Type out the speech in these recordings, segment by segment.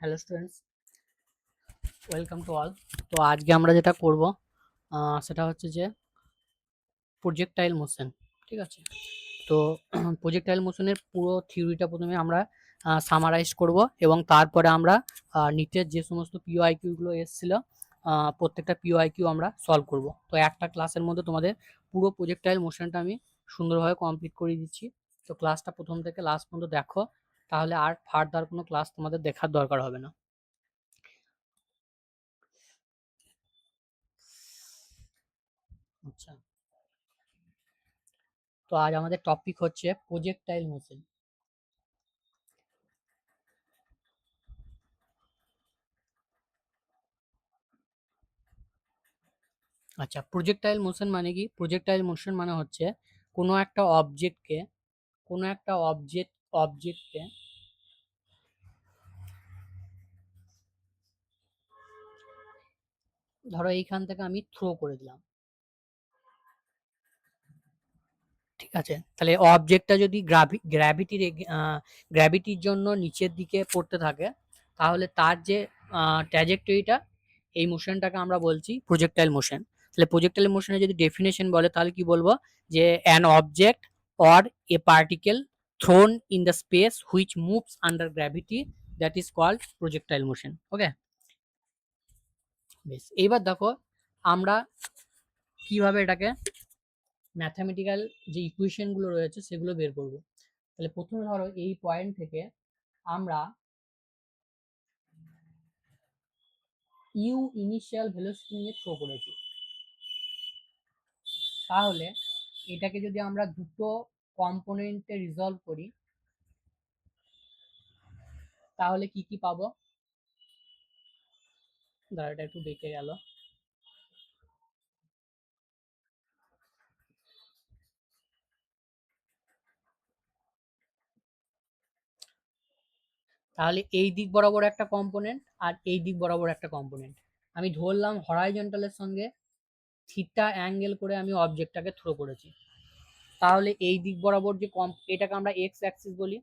Hello students, welcome to all. তো আজকে আমরা যেটা করব সেটা হচ্ছে যে প্রজেক্টাইল মোশন। ঠিক আছে, তো প্রজেক্টাইল মোশনের পুরো থিওরিটা প্রথমে আমরা সামারাইজ করব এবং তারপরে আমরা নিটের যে সমস্ত পিওআইকিউ গুলো এসেছিল প্রত্যেকটা পিওআইকিউ আমরা সলভ করব। তো একটা ক্লাসের মধ্যে তোমাদের পুরো প্রজেক্টাইল মোশনটা আমি সুন্দরভাবে কমপ্লিট করে দিচ্ছি। তো ক্লাসটা প্রথম থেকে লাস্ট পর্যন্ত দেখো, তাহলে আর ফার্দার কোনো ক্লাস তোমাদের দেখার দরকার হবে না। আচ্ছা, তো আজ আমাদের টপিক হচ্ছে প্রজেক্টাইল মোশন। আচ্ছা, প্রজেক্টাইল মোশন মানে কি? প্রজেক্টাইল মোশন মানে হচ্ছে কোনো একটা অবজেক্টকে কোনো একটা অবজেক্টকে ধরো এইখান থেকে আমি থ্রো করে দিলাম। ঠিক আছে, তাহলে অবজেক্টটা যদি গ্র্যাভিটির জন্য নিচের দিকে পড়তে থাকে, তাহলে তার যে ট্র্যাজেক্টরিটা, এই মোশনটাকে আমরা বলছি প্রজেক্টাইল মোশন। তাহলে প্রজেক্টাইল মোশনের যদি ডেফিনেশন বলে তাহলে কি বলবো? যে an object or a particle thrown in the space which moves under gravity, that is called projectile motion. Okay, বেশ। এইবার দেখো আমরা কিভাবে এটাকে ম্যাথামেটিক্যাল যে ইকুয়েশন গুলো রয়েছে সেগুলো বের করব। তাহলে প্রথমে ধরো এই পয়েন্ট থেকে আমরা ইউ ইনিশিয়াল ভেলোসিটি নিয়ে থ্রো করেছি। তাহলে এটাকে যদি আমরা দুটো কম্পোনেন্টে রিজলভ করি তাহলে কি কি পাবো? দাঁড়াটা একটু বেঁকে গেল। তাহলে এই দিক বরাবর একটা কম্পোনেন্ট আর এই দিক বরাবর একটা কম্পোনেন্ট, আমি ধরলাম হরাইজন্টালের সঙ্গে থিটা অ্যাঙ্গেল করে আমি অবজেক্টটাকে থ্রো করেছি। তাহলে এই দিক বরাবর যে এটাকে আমরা এক্স অ্যাক্সিস বলি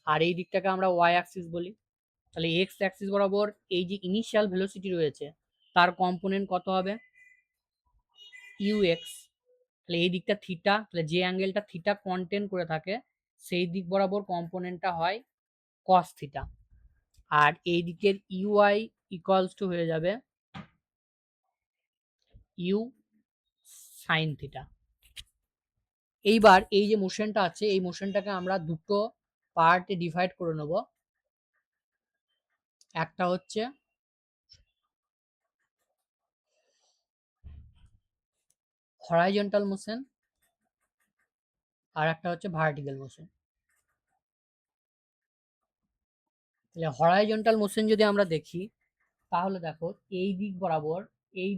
আর এই দিকটাকে আমরা ওয়াই অ্যাক্সিস বলি। তাহলে এক্স অ্যাক্সিস বরাবর এই যে ইনিশিয়াল ভেলোসিটি রয়েছে তার কম্পোনেন্ট কত হবে? U X. তাহলে এই দিকটা থিটা, তাহলে যে অ্যাঙ্গেলটা থিটা কন্টেন্ট করে থাকে সেই দিক বরাবর কম্পোনেন্টটা হয় কস থিটা। আর এই দিকের ইউআই ইকুয়ালস টু হয়ে যাবে ইউ সাইন থিটা। এইবার এই যে মোশনটা আছে এই মোশনটাকে আমরা দুটো পার্টে ডিভাইড করে নেব। একটা হচ্ছে হরাইজন্টাল মোশন আর একটা হচ্ছে ভার্টিক্যাল মোশন। তাহলে হরাইজন্টাল মোশন যদি আমরা দেখি তাহলে দেখো এই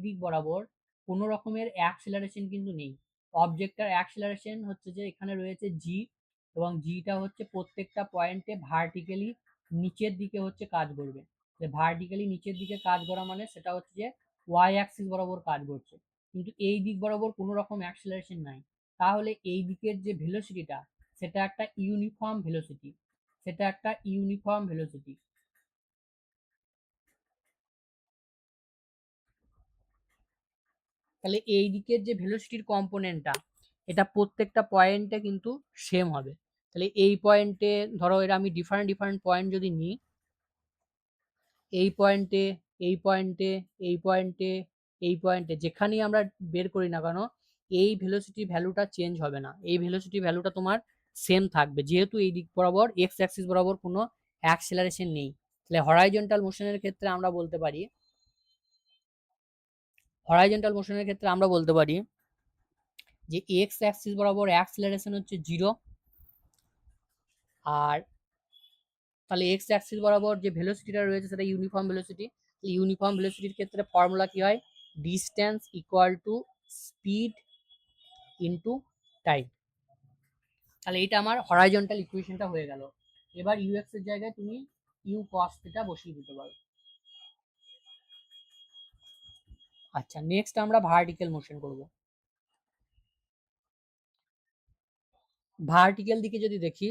দিক বরাবর কোনো রকমের অ্যাক্সিলারেশন কিন্তু নেই। অবজেক্টটার অ্যাক্সিলারেশন হচ্ছে যে এখানে রয়েছে জি, এবং জিটা হচ্ছে প্রত্যেকটা পয়েন্টে ভার্টিক্যালি নিচের দিকে হচ্ছে কাজ করবে। ভার্টিক্যালি নিচের দিকে কাজ করা মানে সেটা হচ্ছে যে ওয়াই অ্যাক্সিস বরাবর কাজ করছে, কিন্তু এই দিক বরাবর কোনো রকম অ্যাক্সিলারেশন নাই। তাহলে এই দিকের যে ভেলোসিটিটা সেটা একটা ইউনিফর্ম ভেলোসিটি, সেটা একটা ইউনিফর্ম ভেলোসিটি। তাহলে এই দিকের যে ভেলোসিটির কম্পোনেন্টটা এটা প্রত্যেকটা পয়েন্টে কিন্তু সেম হবে। তাহলে এই পয়েন্টে ধরো এরা আমি ডিফারেন্ট ডিফারেন্ট পয়েন্ট যদি নিই, এই পয়েন্টে এই পয়েন্টে এই পয়েন্টে এই পয়েন্টে যেখানেই আমরা বের করি না কেন এই ভেলোসিটি ভ্যালুটা চেঞ্জ হবে না, এই ভেলোসিটি ভ্যালুটা তোমার সেম থাকবে, যেহেতু এই দিক বরাবর এক্স অ্যাক্সিস বরাবর কোনো অ্যাক্সেলারেশন নেই। তাহলে হরাইজন্টাল মোশনের ক্ষেত্রে আমরা বলতে পারি যে এক্স অ্যাক্সিস বরাবর অ্যাক্সিলারেশন হচ্ছে 0। আর তাহলে এক্স অ্যাক্সিস বরাবর যে ভেলোসিটিটা রয়েছে সেটা ইউনিফর্ম ভেলোসিটি। ইউনিফর্ম ভেলোসিটির ক্ষেত্রে ফর্মুলা কি হয়? Distance equal to speed into time. তাহলে এটা আমার হরাইজন্টাল ইকুয়েশনটা হয়ে গেল। এবার ইউএক্স এর জায়গায় তুমি ইউ কস থিটা বসিয়ে দিতে পারো। আচ্ছা, নেক্সট আমরা ভার্টিক্যাল মোশন করব। ভার্টিক্যাল দিকে যদি দেখি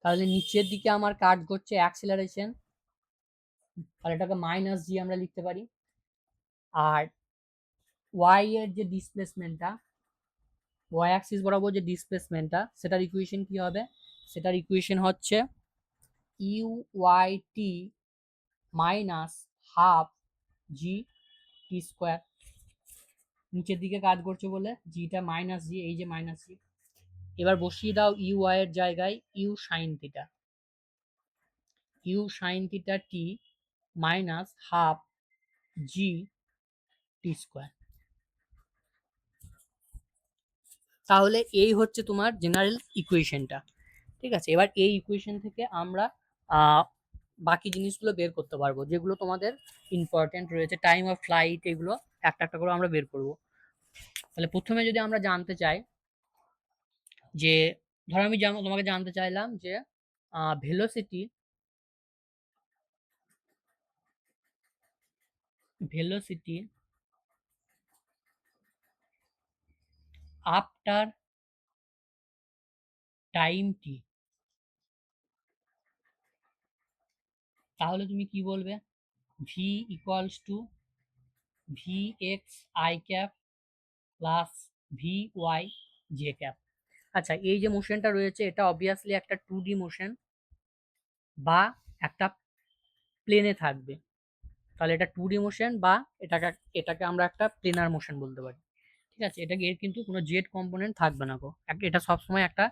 তাহলে নিচের দিকে আমার কাজ করছে অ্যাক্সিলারেশন, তাহলে এটাকে মাইনাস জি আমরা লিখতে পারি। আর ওয়াই এর যে ডিসপ্লেসমেন্টটা, ওয়াই অ্যাক্সিস বরাবর যে ডিসপ্লেসমেন্টটা, সেটার ইকুয়েশন কি হবে? সেটার ইকুয়েশন হচ্ছে U Y T minus half G T square. নিচের দিকে কাজ করছে বলে জিটা মাইনাস জি, এই যে মাইনাস জি। এবার বসিয়ে দাও ইউ ওয়াই এর জায়গায় U sine theta, U sine theta T minus half G T square. তাহলে এই হচ্ছে তোমার জেনারেল ইকুয়েশনটা। ঠিক আছে, এবার এই ইকুয়েশন থেকে আমরা বাকি জিনিসগুলো বের করতে পারবো, যেগুলো তোমাদের ইম্পর্টেন্ট রয়েছে, টাইম অফ ফ্লাইট, এগুলো একটা একটা করে আমরা বের করব। তাহলে প্রথমে যদি আমরা জানতে চাই যে, ধরো আমি তোমাকে জানতে চাইলাম যে velocity, velocity after time T, তাহলে তুমি কি বলবে? V equals to V X I cap plus V Y J cap. আচ্ছা, এই যে মোশনটা রয়েছে এটা অবভিয়াসলি একটা 2D মোশন বা একটা প্লেনে থাকবে। তাহলে এটা 2D মোশন বা এটাকে এটাকে আমরা একটা প্লেনার মোশন বলতে পারি। ঠিক আছে, এটাকে এর কিন্তু কোনো জেড কম্পোনেন্ট থাকবে না গো, এটা সবসময় একটা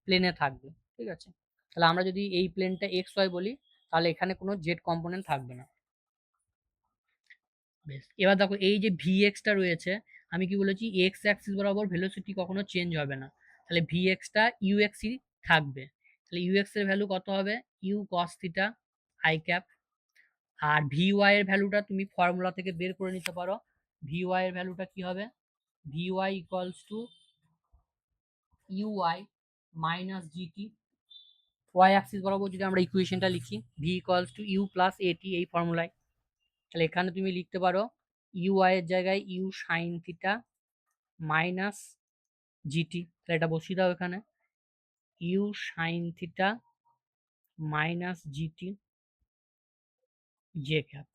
প্লেনে থাকবে। ঠিক আছে, তাহলে আমরা যদি এই প্লেনটা এক্স ওয়াই বলি, তাহলে এখানে কোনো জেড কম্পোনেন্ট থাকবে না। বেশ, এবার দেখো এই যে ভি এক্সটা রয়েছে, আমি কি বলেছি? এক্স অ্যাক্সিস বরাবর ভেলোসিটি কখনো চেঞ্জ হবে না, তাহলে ভি এক্সটা ইউ এক্সই থাকবে। তাহলে ইউ এক্স এর ভ্যালু কত হবে? U cos theta I cap. আর ভি ওয়াই এর ভ্যালুটা তুমি ফর্মুলা থেকে বের করে নিতে পারো। ভি ওয়াই এর ভ্যালুটা কি হবে? V Y equals to you Y minus GT. Y axis বরাবর যদি আমরা ইকুয়েশনটা লিখি, V equals to U plus AT, এই ফর্মুলায়, তাহলে এখানে তুমি লিখতে পারো ইউ ওয়াই এর জায়গায় U sine theta minus GT. তাহলে এটা বসিয়ে দাও এখানে, U sine theta minus GT J cap.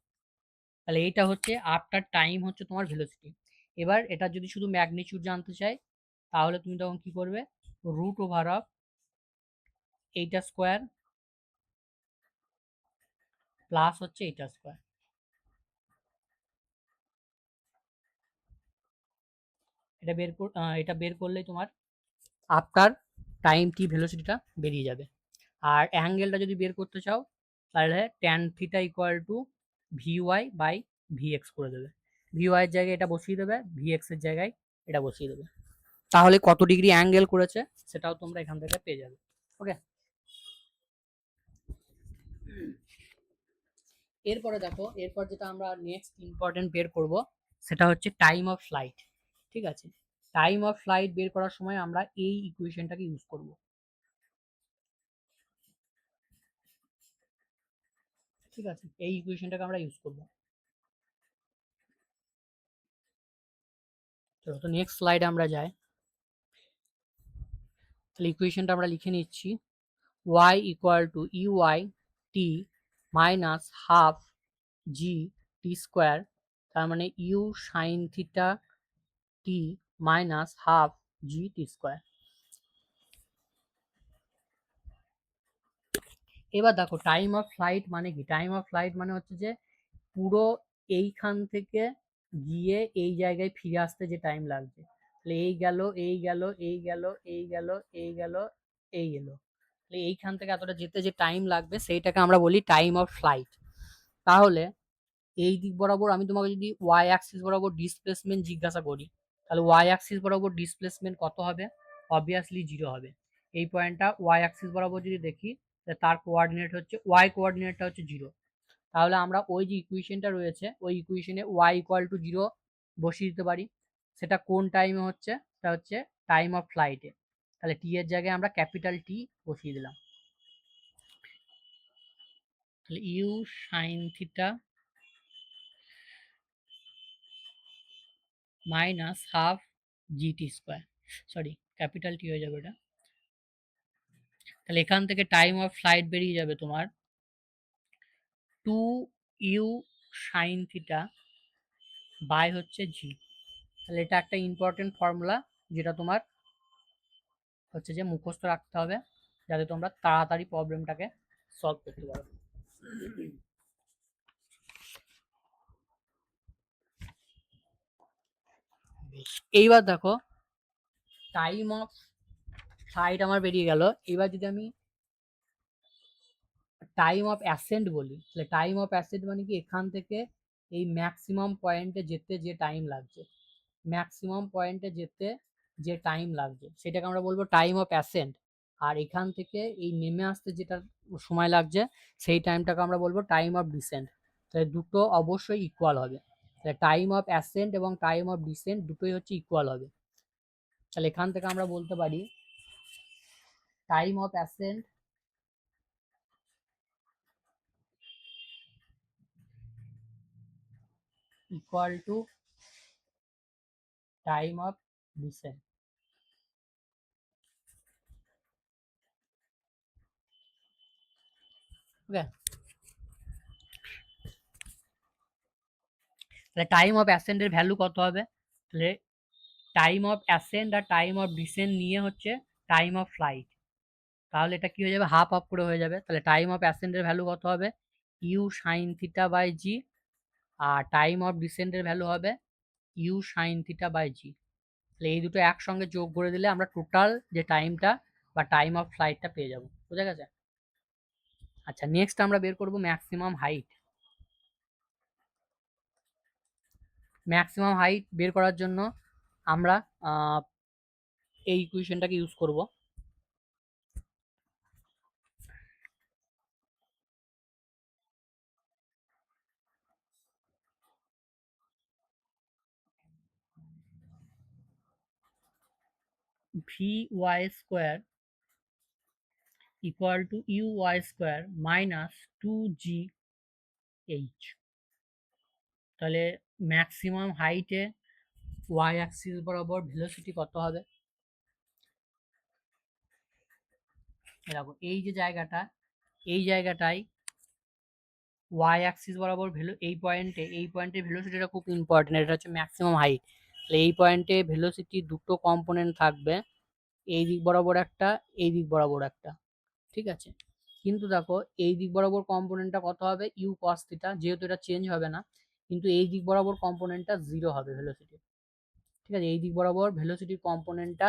তাহলে এইটা হচ্ছে আফটার টাইম হচ্ছে তোমার ভেলোসিটি। এবার এটা যদি শুধু ম্যাগনিটিউড জানতে চাই, তাহলে তুমি তখন কি করবে? রুট ওভার অফ এইটা স্কোয়ার প্লাস হচ্ছে এইটা স্কোয়ার। এটা বের করলেই তোমার আফটার টাইম টি ভেলোসিটিটা বেরিয়ে যাবে। আর অ্যাঙ্গেলটা যদি বের করতে চাও, তাহলে tan theta equal to V Y by V X করে দেবে। ভি ওয়াই এর জায়গায় এটা বসিয়ে দেবে, ভি এক্স এর জায়গায় এটা বসিয়ে দেবে। তাহলে কত ডিগ্রি অ্যাঙ্গেল করেছে সেটাও তোমরা এখান থেকে পেয়ে যাবে। ওকে, এরপরে দেখো, এরপর যেটা আমরা নেক্সট ইম্পর্টেন্ট বের করব, সেটা হচ্ছে টাইম অফ ফ্লাইট। ঠিক আছে, টাইম অফ ফ্লাইট বের করার সময় আমরা এই ইকুয়েশনটাকে ইউজ করব। ঠিক আছে, এই ইকুয়েশনটাকে আমরা ইউজ করব। চলো তো নেক্সট স্লাইডে আমরা যাই। তাহলে ইকুয়েশনটা আমরা লিখে নিচ্ছি, y equal to you Y T minus half G T square, তার মানে U sine theta T minus half G T square. এবার দেখো টাইম অফ ফ্লাইট মানে কি? টাইম অফ ফ্লাইট মানে হচ্ছে যে পুরো এইখান থেকে গিয়ে এই জায়গায় ফিরে আসতে যে টাইম লাগবে। তাহলে এই গেল, এই গেল, এই গেল, এই গেল, এই গেল, এই এলো, তাহলে এইখান থেকে এতটা যেতে যে টাইম লাগবে সেইটাকে আমরা বলি টাইম অফ ফ্লাইট। তাহলে এই দিক বরাবর আমি তোমাকে যদি ওয়াই অ্যাক্সিস বরাবর ডিসপ্লেসমেন্ট জিজ্ঞাসা করি, তাহলে ওয়াই অ্যাক্সিস বরাবর ডিসপ্লেসমেন্ট কত হবে? অবভিয়াসলি 0 হবে। এই পয়েন্টটা ওয়াই অ্যাক্সিস বরাবর যদি দেখি, তার কোঅর্ডিনেট হচ্ছে, ওয়াই কোঅর্ডিনেটটা হচ্ছে 0। তাহলে আমরা ওই যে ইকুয়েশনটা রয়েছে ওই ইকুয়েশনে ওয়াই ইকুয়াল টু 0 বসিয়ে দিতে পারি। সেটা কোন টাইমে হচ্ছে? সেটা হচ্ছে টাইম অফ ফ্লাইটে। তাহলে টি এর জায়গায় আমরা ক্যাপিটাল টি বসিয়ে দিলাম। তাহলে U sine theta minus half GT square, sorry capital T হয়ে যাবে এটা। তাহলে এখান থেকে টাইম অফ ফ্লাইট বেরিয়ে যাবে তোমার 2u সাইন থিটা বাই হচ্ছে জি। তাহলে এটা একটা ইম্পর্টেন্ট ফর্মুলা যেটা তোমার হচ্ছে যে মুখস্থ রাখতে হবে যাতে তোমরা তাড়াতাড়ি প্রবলেমটাকে সলভ করতে পারো। এইবার দেখো টাইম অফ ফ্লাইট আমার বেরিয়ে গেল। এবার যদি আমি টাইম অফ অ্যাসেন্ট বলি, তাহলে টাইম অফ অ্যাসেন্ট মানে কি এখান থেকে এই ম্যাক্সিমাম পয়েন্টে যেতে যে টাইম লাগছে, ম্যাক্সিমাম পয়েন্টে যেতে যে টাইম লাগছে সেটাকে আমরা বলবো টাইম অফ অ্যাসেন্ট। আর এখান থেকে এই নেমে আসতে যেটা সময় লাগছে সেই টাইমটাকে আমরা বলবো টাইম অফ ডিসেন্ট। তাহলে দুটো অবশ্যই ইকুয়াল হবে। তাহলে টাইম অফ অ্যাসেন্ট এবং টাইম অফ ডিসেন্ট দুটোই হচ্ছে ইকুয়াল হবে। তাহলে এখান থেকে আমরা বলতে পারি time of ascent equal to time of descent. Okay, তাহলে টাইম অফ অ্যাসেন্টের ভ্যালু কত হবে? তাহলে টাইম অফ অ্যাসেন্ট আর টাইম অফ ডিসেন্ট নিয়ে হচ্ছে টাইম অফ ফ্লাইট। তাহলে এটা কি হয়ে যাবে, হাফ হাফ করে হয়ে যাবে। তাহলে টাইম অফ অ্যাসেন্টের ভ্যালু কত হবে? U sine theta by g. আর টাইম অফ ডিসেন্টের ভ্যালু হবে u sine theta by g. তাহলে এই দুটো একসঙ্গে যোগ করে দিলে আমরা টোটাল যে টাইমটা বা টাইম অফ ফ্লাইটটা পেয়ে যাবো। বুঝা গেছে? আচ্ছা, নেক্সট আমরা বের করব ম্যাক্সিমাম হাইট। ম্যাক্সিমাম হাইট বের করার জন্য আমরা এই ইকুয়েশনটাকে ইউজ করব। V y square equal to you Y square minus 2জি এইচ। তাহলে ম্যাক্সিমাম হাইটে ওয়াই অ্যাক্সিস বরাবর ভেলোসিটি কত হবে? দেখো এই যে জায়গাটা, এই জায়গাটায় ওয়াই অ্যাক্সিস বরাবর এই পয়েন্টে ভেলোসিটিটা খুব ইম্পর্টেন্ট। এটা হচ্ছে ম্যাক্সিমাম হাইট। তাহলে এই পয়েন্টে ভেলোসিটি দুটো কম্পোনেন্ট থাকবে, এই দিক বরাবর একটা, এই দিক বরাবর একটা। ঠিক আছে, কিন্তু দেখো এই দিক বরাবর কম্পোনেন্টটা কত হবে? ইউ কস থিটা, যেহেতু এটা চেঞ্জ হবে না। কিন্তু এই দিক বরাবর কম্পোনেন্টটা জিরো হবে ভেলোসিটি। ঠিক আছে, এই দিক বরাবর ভেলোসিটির কম্পোনেন্টটা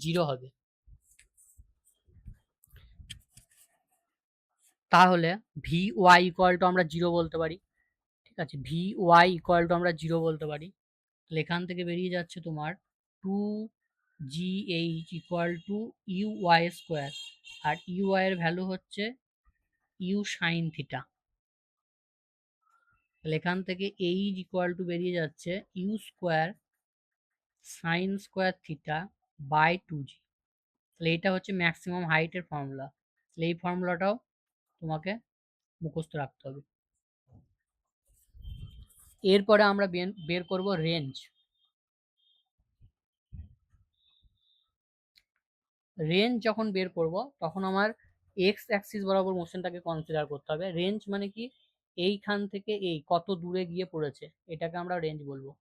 জিরো হবে। তাহলে ভি ওয়াই ইকুয়াল টু আমরা জিরো বলতে পারি। ঠিক আছে, ভি ওয়াই ইকুয়াল টু আমরা জিরো বলতে পারি। তাহলে এখান থেকে বেরিয়ে যাচ্ছে তোমার 2gh equal to you Y square. আর ইউ ওয়াই এর ভ্যালু হচ্ছে ইউ সাইন থিটা। তাহলে এখান থেকে এইচ ইকুয়াল টু বেরিয়ে যাচ্ছে U square sine square theta by 2g। তাহলে এটা হচ্ছে ম্যাক্সিমাম হাইটের ফর্মুলা। তাহলে এই ফর্মুলাটাও তোমাকে মুখস্থ রাখতে হবে। এরপরে আমরা বের করব রেঞ্জ। রেঞ্জ যখন বের করব তখন আমার এক্স অ্যাক্সিস বরাবর মোশনটাকে কনসিডার করতে হবে। রেঞ্জ মানে কি, এইখান থেকে এই কত দূরে গিয়ে পড়েছে এটাকে আমরা রেঞ্জ বলবো।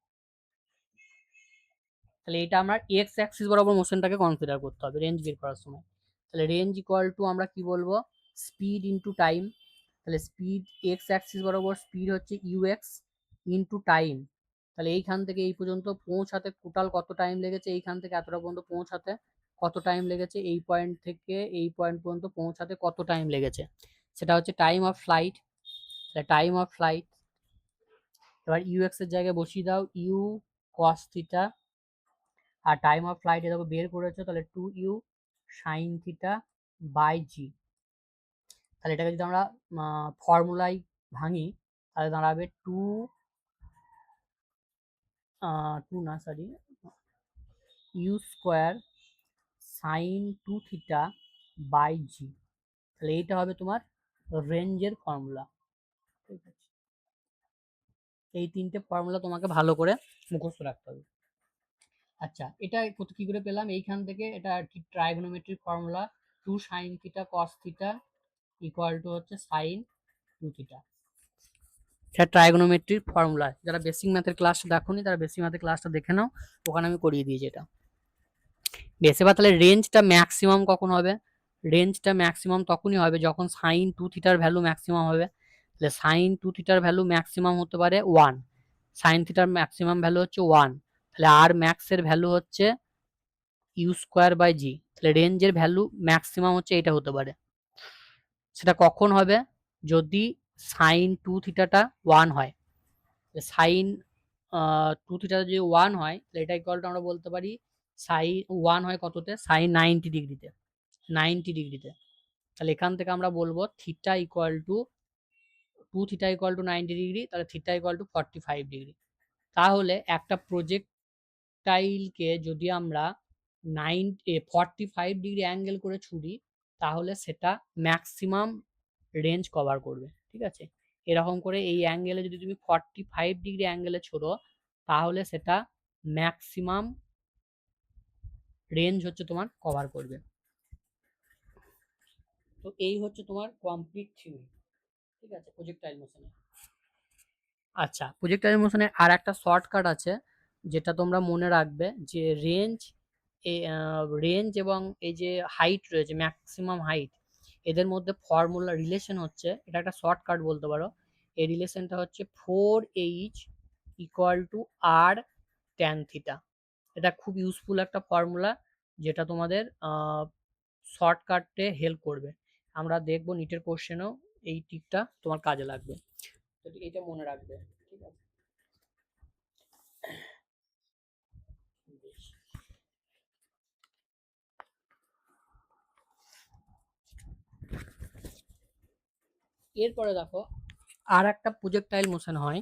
তাহলে এটা আমরা এক্স অ্যাক্সিস বরাবর মোশনটাকে কনসিডার করতে হবে রেঞ্জ বের করার সময়। তাহলে রেঞ্জ ইকুয়াল টু আমরা কি বলবো, স্পিড ইনটু টাইম। তাহলে স্পিড এক্স অ্যাক্সিস বরাবর স্পিড হচ্ছে ইউএক্স ইনটু টাইম। তাহলে এইখান থেকে এই পর্যন্ত পৌঁছাতে টোটাল কত টাইম লেগেছে, এইখান থেকে এতটা পর্যন্ত পৌঁছাতে কত টাইম লেগেছে, এই পয়েন্ট থেকে এই পয়েন্ট পর্যন্ত পৌঁছাতে কত টাইম লেগেছে, সেটা হচ্ছে time of flight. Time of flight এবার ইউএক্স এর জায়গায় বসিয়ে দাও ইউ কস থিটা, আর টাইম অফ ফ্লাইট দেখো বের করেছো, তাহলে 2u sign theta by g. তাহলে এটাকে যদি আমরা ফর্মুলায় ভাঙি তাহলে দাঁড়াবে টু না sorry u square sine 2 theta by g. তাহলে এইটা হবে তোমার রেঞ্জের ফর্মুলা। ঠিক আছে, এই তিনটে ফর্মুলা তোমাকে ভালো করে মুখস্থ রাখতে হবে। আচ্ছা, এটা কি করে পেলাম? এইখান থেকে এটা ঠিক trigonometric formula. Two sine theta cos theta equal to হচ্ছে সাইন টু থিটা। সেটা ট্রাইগোনোমেট্রির ফর্মুলা, যারা বেসিক ম্যাথের ক্লাসটা দেখোনি তারা বেসিক ম্যাথের ক্লাসটা দেখে নাও, ওখানে আমি করিয়ে দিয়েছি এটা। বেশ, এবার তাহলে রেঞ্জটা ম্যাক্সিমাম কখন হবে? রেঞ্জটা ম্যাক্সিমাম তখনই হবে যখন সাইন টু থিটার ভ্যালু ম্যাক্সিমাম হবে। তাহলে সাইন টু থিটার ভ্যালু ম্যাক্সিমাম হতে পারে 1, সাইন থিটার ম্যাক্সিমাম ভ্যালু হচ্ছে 1, তাহলে আর ম্যাক্সের ভ্যালু হচ্ছে ইউ স্কোয়ার বাই জি। তাহলে রেঞ্জের ভ্যালু ম্যাক্সিমাম হচ্ছে এটা হতে পারে। সেটা কখন হবে? যদি সাইন টু থিটাটা 1 হয়। সাইন টু থিটা যদি 1 হয় তাহলে এটা ইকুয়াল টু আমরা বলতে পারি সাইন 1 হয় কততে? সাইন 90 ডিগ্রিতে, 90 ডিগ্রিতে। তাহলে এখান থেকে আমরা বলবো theta equal to two theta equal to 90 degree, তাহলে থিটা ইকুয়াল টু 45 ডিগ্রি। তাহলে একটা প্রজেক্টাইলকে যদি আমরা 45 ডিগ্রি অ্যাঙ্গেল করে ছুড়ি তাহলে সেটা ম্যাক্সিমাম রেঞ্জ কভার করবে। ঠিক আছে, এরকম করে এই অ্যাঙ্গেলে যদি তুমি 45 ডিগ্রি অ্যাঙ্গেলে ছোড়ো তাহলে সেটা ম্যাক্সিমাম রেঞ্জ হচ্ছে তোমার কভার করবে। তো এই হচ্ছে তোমার কমপ্লিট থিওরি। ঠিক আছে, প্রজেক্টাইল মোশনে। আচ্ছা, প্রজেক্টাইল মোশনে আর একটা শর্টকাট আছে যেটা তোমরা মনে রাখবে, যে রেঞ্জ রেঞ্জ এবং এই যে হাইট রয়েছে ম্যাক্সিমাম হাইট, এদের মধ্যে ফর্মুলা রিলেশন হচ্ছে, এটা একটা শর্টকাট বলতে পারো। এই রিলেশনটা হচ্ছে 4h equal to R tan theta. এটা খুব ইউজফুল একটা ফর্মুলা যেটা তোমাদের শর্টকাটে হেল্প করবে। আমরা দেখবো নিটের কোশ্চেনেও এই টিপটা তোমার কাজে লাগবে, তো এটা মনে রাখবে। ঠিক আছে, এরপরে দেখো আর একটা প্রজেক্টাইল মোশন হয়,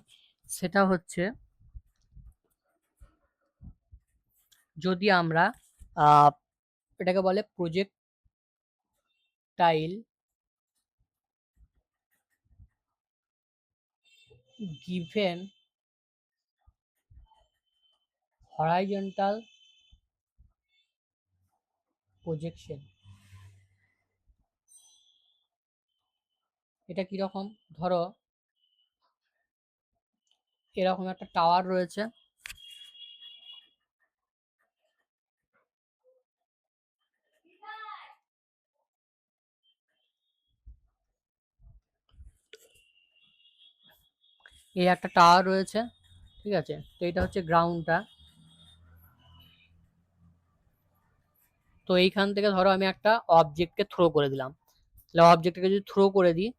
সেটা হচ্ছে যদি আমরা এটাকে বলে প্রজেক্টাইল গিভেন হরাইজন্টাল প্রজেকশন। এটা কিরকম? ধরো এরকম একটা টাওয়ার রয়েছে, এই একটা টাওয়ার রয়েছে। ঠিক আছে, তো এটা হচ্ছে গ্রাউন্ডটা। তো এইখান থেকে ধরো আমি একটা অবজেক্টকে থ্রো করে দিলাম, তাহলে অবজেক্টকে যদি থ্রো করে দিই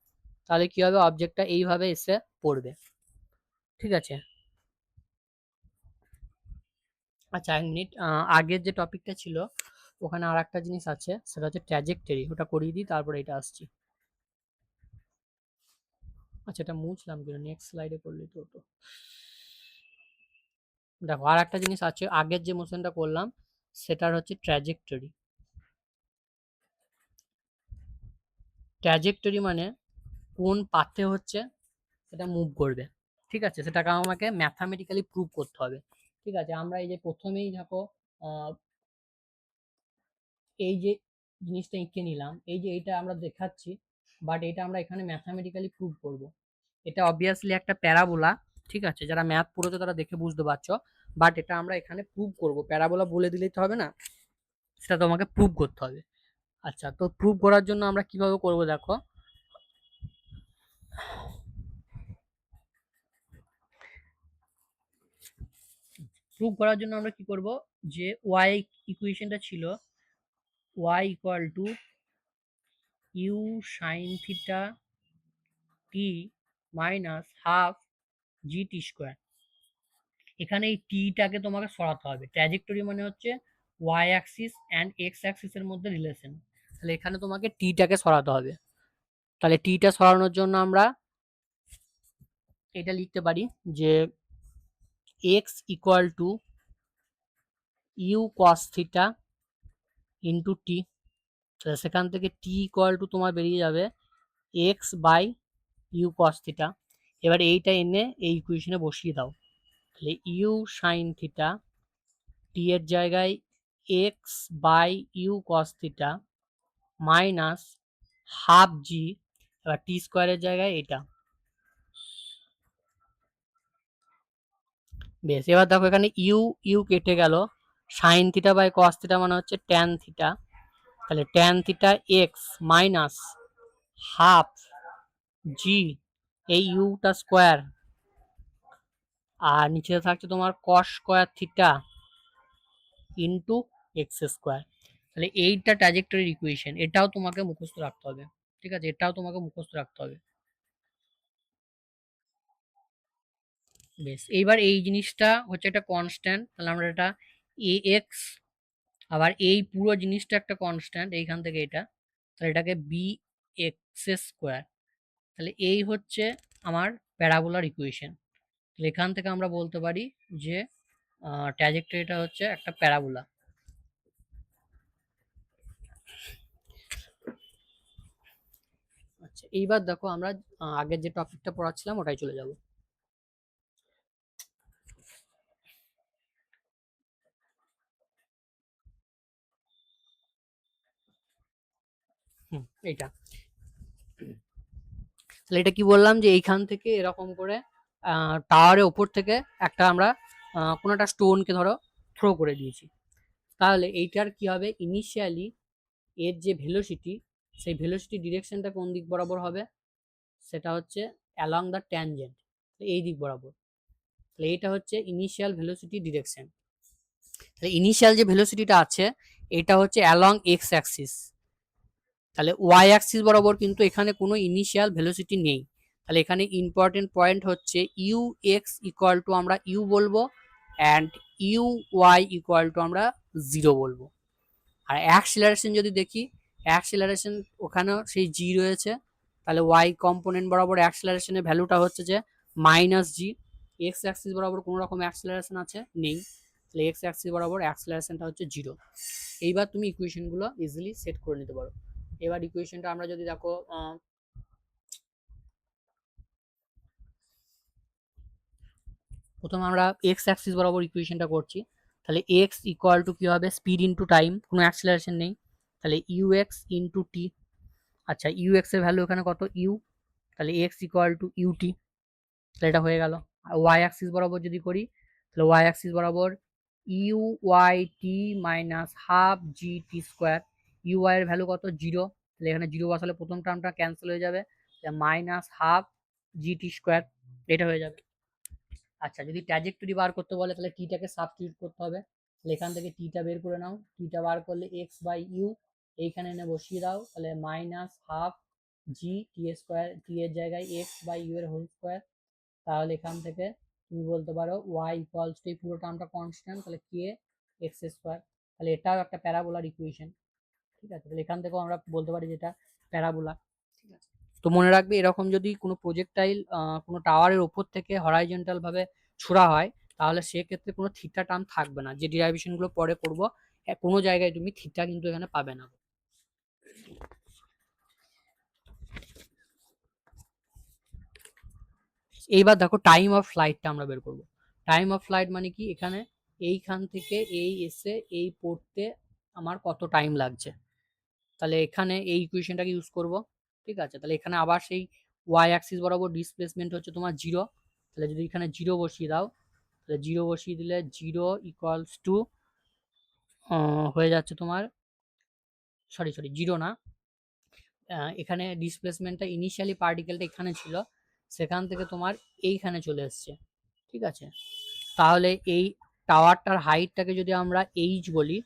তাহলে কি হবে? অবজেক্টটা এইভাবে এসে পড়বে। ঠিক আছে, আচ্ছা এক মিনিট, আগের যে টপিকটা ছিল ওখানে আর একটা জিনিস আছে, সেটা হচ্ছে ট্র্যাজেক্টরি, ওটা করিয়ে দিই তারপরে এটা আসছি। আচ্ছা, এটা মুছলাম কেন? নেক্সট স্লাইডে করলেই তো হতো। দেখো আর একটা জিনিস আছে, আগের যে মোশনটা করলাম সেটার হচ্ছে ট্র্যাজেক্টরি। ট্র্যাজেক্টরি মানে কোন পাথে হচ্ছে সেটা মুভ করবে। ঠিক আছে, সেটাকে আমাকে ম্যাথামেটিক্যালি প্রুভ করতে হবে। ঠিক আছে, আমরা এই যে প্রথমেই দেখো এই যে জিনিসটা এঁকে নিলাম, এই যে এটা আমরা দেখাচ্ছি, বাট এটা আমরা এখানে ম্যাথামেটিক্যালি প্রুভ করব। এটা অবভিয়াসলি একটা প্যারাবোলা। ঠিক আছে, যারা ম্যাথ পড়েছো তারা দেখে বুঝতে পারছো, বাট এটা আমরা এখানে প্রুভ করব। প্যারাবোলা বলে দিলেই তো হবে না, সেটা তোমাকে প্রুভ করতে হবে। আচ্ছা, তো প্রুভ করার জন্য আমরা কিভাবে করব দেখো। প্রুভ করার জন্য আমরা কি করব, যে ওয়াই ইকুয়েশনটা ছিল Y equal to U sine theta T minus half G T square. এখানে এই টিটাকে তোমাকে সরাতে হবে। ট্র্যাজেক্টরি মানে হচ্ছে ওয়াই অ্যাক্সিস অ্যান্ড এক্স অ্যাক্সিসের মধ্যে রিলেশন, তাহলে এখানে তোমাকে টিটাকে সরাতে হবে। তাহলে টিটা সরানোর জন্য আমরা এটা লিখতে পারি যে x equal to u cos theta into t. সেখান থেকে টি ইকুয়াল টু তোমার বেরিয়ে যাবে x by u cos theta. এবার এইটা এনে এই ইকুয়েশনে বসিয়ে দাও, তাহলে ইউ সাইন থিটা টি এর জায়গায় x by u cos theta minus half g, এবার টি স্কোয়ারের জায়গায় এটা। বেশ, এবার দেখো এখানে ইউ ইউ কেটে গেল, sine theta by cos theta মানে হচ্ছে ট্যান থিটা, তাহলে tan theta x minus half g, এই ইউটা স্কোয়ার, আর নিচে থাকছে তোমার cos square theta into x square. তাহলে এইটা ট্র্যাজেক্টরির ইকুয়েশন, এটাও তোমাকে মুখস্থ রাখতে হবে। ঠিক আছে, এটাও তোমাকে মুখস্থ রাখতে হবে। বেশ, এইবার এই জিনিসটা হচ্ছে একটা কনস্ট্যান্ট, তাহলে আমরা এটা এ এক্স, আবার এই পুরো জিনিসটা একটা কনস্ট্যান্ট এইখান থেকে এটা, তাহলে এটাকে বি এক্স স্কোয়ার। তাহলে এই হচ্ছে আমার প্যারাবোলার ইকুয়েশন। তাহলে এখান থেকে আমরা বলতে পারি যে ট্র্যাজেক্টরিটা হচ্ছে একটা প্যারাবোলা। আচ্ছা, এইবার দেখো আমরা আগের যে টপিকটা পড়াচ্ছিলাম ওটাই চলে যাব। এইটা, তাহলে এটা কি বললাম যে এইখান থেকে এরকম করে টাওয়ারের ওপর থেকে একটা আমরা কোনো একটা স্টোনকে ধরো থ্রো করে দিয়েছি, তাহলে এইটার কি হবে, ইনিশিয়ালি এর যে ভেলোসিটি, সেই ভেলোসিটি ডিরেকশনটা কোন দিক বরাবর হবে, সেটা হচ্ছে অ্যালং দ্য ট্যানজেন্ট, এই দিক বরাবর। তাহলে এইটা হচ্ছে ইনিশিয়াল ভেলোসিটি ডিরেকশন। তাহলে ইনিশিয়াল যে ভেলোসিটিটা আছে এটা হচ্ছে অ্যালং এক্স অ্যাক্সিস, তাহলে ওয়াই অ্যাক্সিস বরাবর কিন্তু এখানে কোনো ইনিশিয়াল ভেলোসিটি নেই। তাহলে এখানে ইম্পর্টেন্ট পয়েন্ট হচ্ছে ইউ এক্স ইকুয়াল টু আমরা ইউ বলবো, and U Y equal to আমরা জিরো বলবো। আর অ্যাক্সিলারেশন যদি দেখি, অ্যাক্সিলারেশন ওখানেও সেই জি রয়েছে, তাহলে ওয়াই কম্পোনেন্ট বরাবর অ্যাক্সিলারেশনের ভ্যালুটা হচ্ছে যে মাইনাস জি। এক্স অ্যাক্সিস বরাবর কোনো রকম অ্যাক্সিলারেশন আছে নেই, তাহলে এক্স অ্যাক্সিস বরাবর অ্যাক্সিলারেশনটা হচ্ছে জিরো। এইবার তুমি ইকুয়েশনগুলো ইজিলি সেট করে নিতে পারো। এবার ইকুয়েশনটা আমরা যদি দেখো, প্রথমে আমরা এক্স অ্যাক্সিস বরাবর ইকুয়েশনটা করছি, তাহলে এক্স ইকুয়াল টু কি হবে, স্পিড ইনটু টাইম, কোনো অ্যাক্সিলারেশন নেই, তাহলে ইউ এক্স ইনটু টি। আচ্ছা, ইউ এক্স এর ভ্যালু এখানে কত, ইউ, তাহলে এক্স ইকুয়াল টু ইউটি, তাহলে এটা হয়ে গেল। আর ওয়াই অ্যাক্সিস বরাবর যদি করি, তাহলে ওয়াই অ্যাক্সিস বরাবর U Y T minus half G T square, U Y এর ভ্যালু কত, জিরো, তাহলে এখানে জিরো বসালে প্রথম টার্মটা ক্যান্সেল হয়ে যাবে, minus half G T square, এটা হয়ে যাবে। আচ্ছা, যদি ট্র্যাজেক্টরি বার করতে বলে তাহলে টিটাকে সাবস্টিটিউট করতে হবে, তাহলে এখান থেকে টিটা বের করে নাও, টিটা বার করলে এক্স বাই ইউ, এইখানে এনে বসিয়ে দাও, তাহলে minus half G T square, টি এর জায়গায় এক্স বাই ইউ এর হোল স্কোয়ার, তাহলে এখান থেকে তুমি বলতে পারো ওয়াই ইকুয়ালস টু, এই পুরো টার্মটা কনস্ট্যান্ট, তাহলে কে এক্স স্কোয়ার, তাহলে এটাও একটা প্যারাবোলার ইকুয়েশন। ঠিক আছে, তাহলে এখান থেকেও আমরা বলতে পারি যেটা প্যারাবোলা। ঠিক আছে, তো মনে রাখবে এরকম যদি কোনো প্রজেক্টাইল কোনো টাওয়ারের উপর থেকে হরাইজন্টাল ভাবে ছোড়া হয়, তাহলে সেক্ষেত্রে কোনো থিটা টার্ম থাকবে না, যে ডিরাইভেশন গুলো পরে করব কোনো জায়গায় তুমি থিটা কিন্তু এখানে পাবে না। এইবার দেখো টাইম অফ ফ্লাইটটা আমরা বের করব। টাইম অফ ফ্লাইট মানে কি, এখানে এইখান থেকে এই এসে এই পড়তে আমার কত টাইম লাগছে, তাহলে এখানে এই ইকুয়েশনটাকে ইউজ করব। ঠিক আছে, তাহলে এখানে আবার সেই ওয়াই অ্যাক্সিস বরাবর ডিসপ্লেসমেন্ট হচ্ছে তোমার জিরো, তাহলে যদি এখানে জিরো বসিয়ে দাও, তাহলে জিরো বসিয়ে দিলে জিরো ইকুয়ালস টু হয়ে যাচ্ছে তোমার, সরি সরি জিরো না, এখানে ডিসপ্লেসমেন্টটা ইনিশিয়ালি পার্টিকেলটা এখানে ছিল, সেখান থেকে তোমার এইখানে চলে এসছে। ঠিক আছে, তাহলে এই টাওয়ারটার হাইটটাকে যদি আমরা এইচ বলি,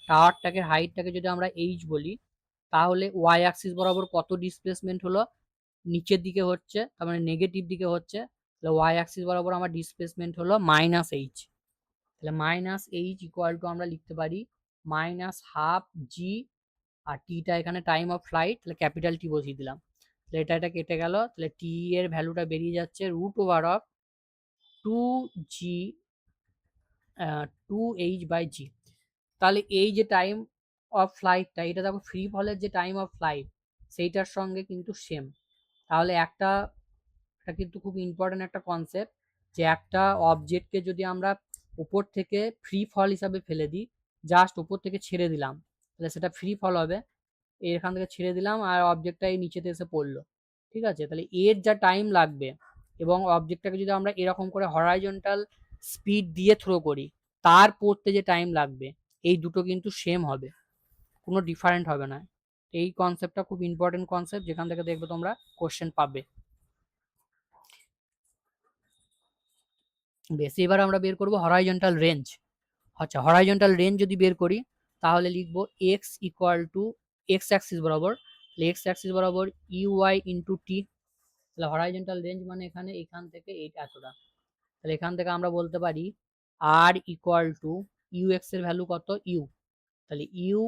টাওয়ারটাকে হাইটটাকে যদি আমরা এইচ বলি, তাহলে ওয়াই অ্যাক্সিস বরাবর কত ডিসপ্লেসমেন্ট হলো, নিচের দিকে হচ্ছে, তার মানে নেগেটিভ দিকে হচ্ছে, তাহলে ওয়াই অ্যাক্সিস বরাবর আমার ডিসপ্লেসমেন্ট হলো মাইনাস এইচ, তাহলে মাইনাস এইচ ইকুয়াল টু আমরা লিখতে পারি মাইনাস হাফ জি, আর টিটা এখানে টাইম অফ ফ্লাইট, তাহলে ক্যাপিটাল টি বসিয়ে দিলাম, তাহলে এটা কেটে গেল, তাহলে টি এর ভ্যালুটা বেরিয়ে যাচ্ছে root over of two g two h by g. তাহলে এই যে টাইম অফ ফ্লাইটটা, এটা দেখো ফ্রি ফলের যে টাইম অফ ফ্লাইট সেইটার সঙ্গে কিন্তু সেম। তাহলে এটা কিন্তু খুব ইম্পর্টেন্ট একটা কনসেপ্ট, যে একটা অবজেক্টকে যদি আমরা উপর থেকে ফ্রি ফল হিসাবে ফেলে দিই, জাস্ট উপর থেকে ছেড়ে দিলাম, তাহলে সেটা ফ্রি ফল হবে, এখান থেকে ছেড়ে দিলাম আর অবজেক্টটা এই নিচেতে এসে পড়লো। ঠিক আছে, তাহলে এর যা টাইম লাগবে এবং অবজেক্টটাকে যদি আমরা এরকম করে হরাইজন্টাল স্পিড দিয়ে থ্রো করি, তার পড়তে যে টাইম লাগবে এই দুটো কিন্তু সেম হবে, কোনো ডিফারেন্ট হবে না। এই কনসেপ্টটা খুব ইম্পর্টেন্ট কনসেপ্ট, যেখান থেকে দেখবে তোমরা কোশ্চেন পাবে বেশি। এবার আমরা বের করব হরাইজন্টাল রেঞ্জ। আচ্ছা, হরাইজন্টাল রেঞ্জ যদি বের করি তাহলে লিখবো x equal two x axis বরাবর, এক্স অ্যাক্সিস বরাবর ইউআই ইন্টু টি। তাহলে হরাইজন্টাল রেঞ্জ মানে এখান থেকে এইটা এতটা। তাহলে এখান থেকে আমরা বলতে পারি আর ইকুয়াল টু ইউ এক্স এর ভ্যালু কত, ইউ। তাহলে ইউ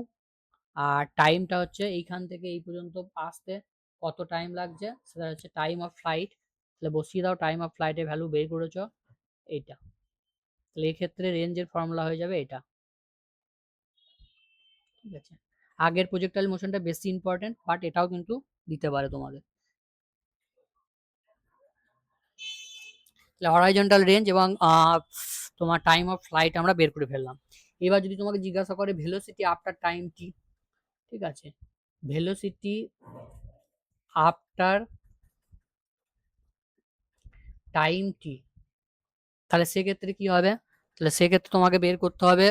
আর টাইমটা হচ্ছে এইখান থেকে এই পর্যন্ত আসতে কত টাইম লাগছে সেটা হচ্ছে টাইম অফ ফ্লাইট। তাহলে বসিয়ে দাও, টাইম অফ ফ্লাইটের ভ্যালু বের করেছো এইটা। তাহলে এক্ষেত্রে রেঞ্জের ফর্মুলা হয়ে যাবে এটা। ঠিক আছে, আগের প্রজেক্টাইল মোশনটা বেশি ইম্পর্টেন্ট, বাট এটাও কিন্তু দিতে পারে তোমাদের। তাহলে হরাইজন্টাল রেঞ্জ এবং তোমার টাইম অফ ফ্লাইট আমরা বের করে ফেললাম। এবার যদি তোমাকে জিজ্ঞাসা করে ভেলোসিটি আফটার টাইম টি, ঠিক আছে, ভেলোসিটি আফটার টাইম টি, তাহলে সেক্ষেত্রে কি হবে? তাহলে সেক্ষেত্রে তোমাকে বের করতে হবে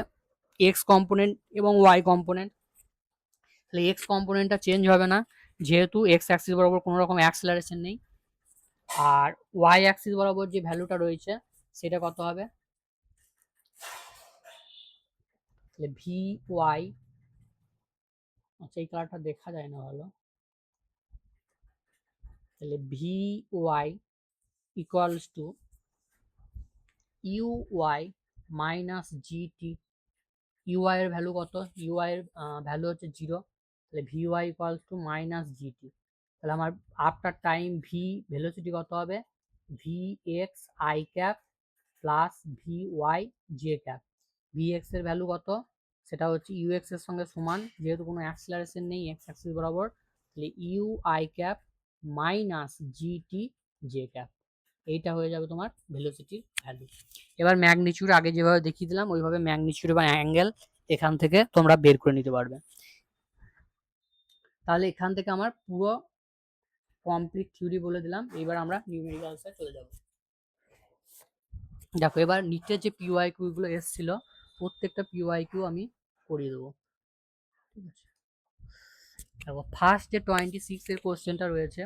এক্স কম্পোনেন্ট এবং ওয়াই কম্পোনেন্ট। তাহলে এক্স কম্পোনেন্টটা চেঞ্জ হবে না, যেহেতু এক্স অ্যাক্সিস বরাবর কোনো রকম অ্যাক্সেলারেশন নেই। আর ওয়াই অ্যাক্সিস বরাবর যে ভ্যালুটা রয়েছে সেটা কত হবে? তাহলে ভি ওয়াই, আচ্ছা এই কালারটা দেখা যায় না ভালো, তাহলে V Y equals to you Y minus GT. UI এর ভ্যালু কত? ইউআই এর ভ্যালু হচ্ছে 0। তাহলে V Y equals to minus GT. তাহলে আমার আফটার টাইম ভি ভেলোসিটি কত হবে? V X I cap plus V Y J cap. V X এর ভ্যালু কত? সেটা হচ্ছে ইউ এক্স এর সঙ্গে সমান, যেহেতু কোনো অ্যাক্সিলারেশন নেই এক্স অ্যাক্সিস বরাবর। তাহলে U I cap minus GT J cap, এইটা হয়ে যাবে তোমার ভেলোসিটির ভ্যালু। এবার ম্যাগনিচিউড আগে যেভাবে দেখিয়ে দিলাম ওইভাবে ম্যাগনিচিউড বা অ্যাঙ্গেল এখান থেকে তোমরা বের করে নিতে পারবে। তাহলে এখান থেকে আমার পুরো কমপ্লিট থিওরি বলে দিলাম। এবার আমরা নিউমেরিক্যালসে চলে যাব। দেখো এবার নিচে যে পিওয়াই কিউ গুলো এসেছিল প্রত্যেকটা পিওয়াই কিউ আমি করিয়ে দেবো। ঠিক আছে, দেখো ফার্স্ট যে 26 এর কোশ্চেনটা রয়েছে,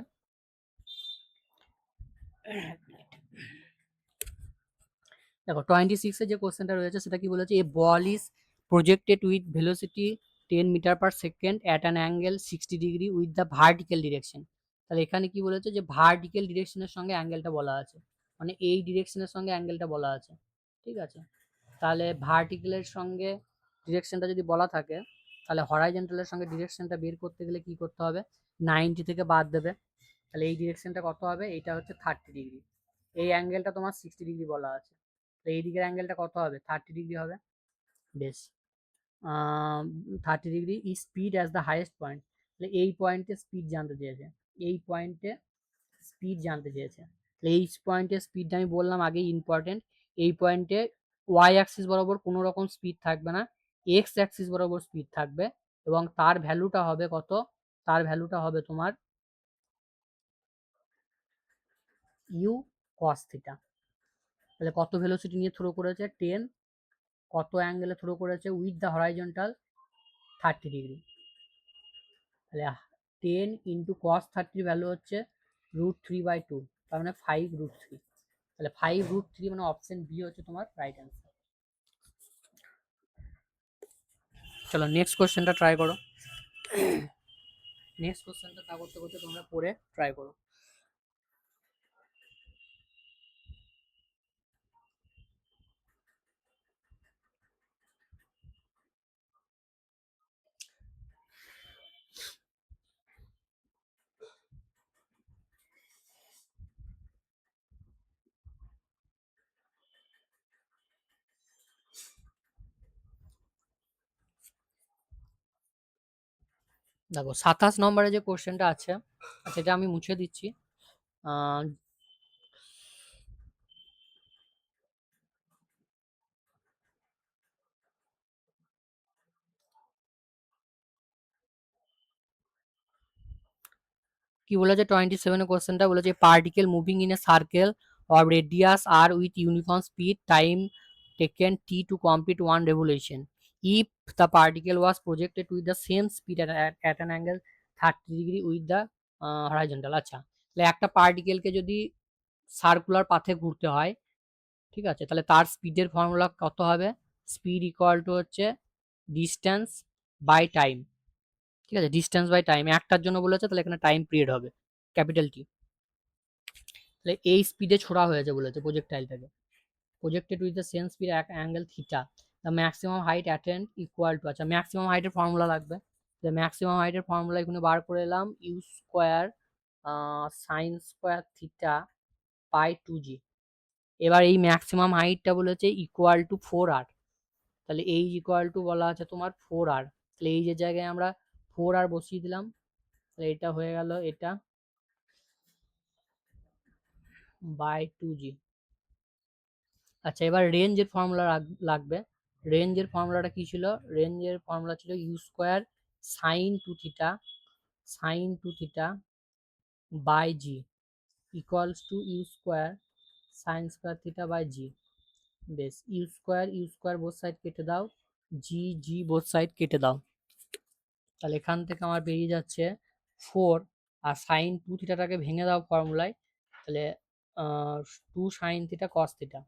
দেখো 26 এর যে কোশ্চেনটা রয়েছে সেটা কি বলেছে? A ball is projected with velocity 10 metre per second at an angle 60 degree with the vertical direction. তাহলে এখানে কি বলেছে? যে ভার্টিক্যাল ডিরেকশনের সঙ্গে অ্যাঙ্গেলটা বলা আছে, মানে এই ডিরেকশনের সঙ্গে অ্যাঙ্গেলটা বলা আছে। ঠিক আছে, তাহলে ভার্টিক্যালের সঙ্গে ডিরেকশনটা যদি বলা থাকে তাহলে হরাইজন্টালের সঙ্গে ডিরেকশনটা বের করতে গেলে কি করতে হবে? 90 থেকে বাদ দেবে। তাহলে এই ডিরেকশনটা কত হবে? এইটা হচ্ছে 30 ডিগ্রি। এই অ্যাঙ্গেলটা তোমার 60 ডিগ্রি বলা আছে, তো এই দিকের অ্যাঙ্গেলটা কত হবে? 30 ডিগ্রি হবে। বেশ, 30 degree. Speed as the highest point, তাহলে এই পয়েন্টে স্পিড জানতে চেয়েছে, এই পয়েন্টে স্পিড জানতে চেয়েছে। তাহলে এই পয়েন্টে স্পিডটা আমি বললাম আগেই ইম্পর্টেন্ট। এই পয়েন্টে ওয়াই অ্যাক্সিস বরাবর কোনো রকম স্পিড থাকবে না, এক্স অ্যাক্সিস বরাবর স্পিড থাকবে এবং তার ভ্যালুটা হবে কত? তার ভ্যালুটা হবে তোমার ইউ কস থিটা। তাহলে কত ভেলোসিটি নিয়ে থ্রো করেছে? 10। কত অ্যাঙ্গেলে থ্রো করেছে? With the horizontal 30 degree. তাহলে 10 ইন্টু কস 30 ভ্যালু হচ্ছে √3/2, তার মানে 5√3। তাহলে 5√3 মানে অপশন বি হচ্ছে তোমার রাইট অ্যান্সার। চলো নেক্সট কোশ্চেনটা ট্রাই করো। নেক্সট কোশ্চেনটা তা করতে করতে তোমরা পড়ে ট্রাই করো। দেখো 27 নম্বরে যে কোশ্চেনটা আছে সেটা আমি মুছে দিচ্ছি। আহ, কি বলেছে 27 এর কোশ্চেনটা বলেছে particle moving in a circle of radius R with uniform speed time taken t to complete one revolution if the particle was projected with the same speed at an angle 30 degree with the horizontal। আচ্ছা, তাহলে একটা পার্টিকেলকে যদি circular পাথে ঘুরতে হয়, ঠিক আছে, তাহলে তার স্পিডের ফর্মুলা কত হবে? স্পিড ইকুয়াল টু হচ্ছে ডিস্টেন্স বাই টাইম। ঠিক আছে, ডিস্টেন্স বাই টাইম একটার জন্য বলেছে, তাহলে এখানে টাইম পিরিয়ড হবে ক্যাপিটাল টি। তাহলে এই স্পিডে ছোড়া হয়েছে বলেছে প্রজেক্টাইলটাকে, projected with the same speed at angle theta the maximum height attained equal to, আচ্ছা ম্যাক্সিমাম হাইটের ফর্মুলা লাগবে, যে ম্যাক্সিমাম হাইটের ফর্মুলা এখানে বার করে এলাম U square sine square theta by 2g। এবার এই ম্যাক্সিমাম হাইটটা বলেছে ইকুয়াল টু 4r, তাহলে এই ইকুয়াল টু বলা আছে তোমার 4r, তাহলে এই যে জায়গায় আমরা 4r বসিয়ে দিলাম, তাহলে এটা হয়ে গেল এটা বাই 2g। আচ্ছা, এবার রেঞ্জের ফর্মুলা লাগবে। রেঞ্জের ফর্মুলাটা কি ছিল? রেঞ্জের ফর্মুলা ছিল u square sine two theta by g equals to you square sine square theta by g. বেশ, ইউ স্কোয়ার বোথ সাইড কেটে দাও, জি জি বোথ সাইড কেটে দাও, তাহলে এখান থেকে আমার বেরিয়ে যাচ্ছে 4, আর সাইন টু থিটাটাকে ভেঙে দাও ফর্মুলায়, তাহলে 2 sign theta cos theta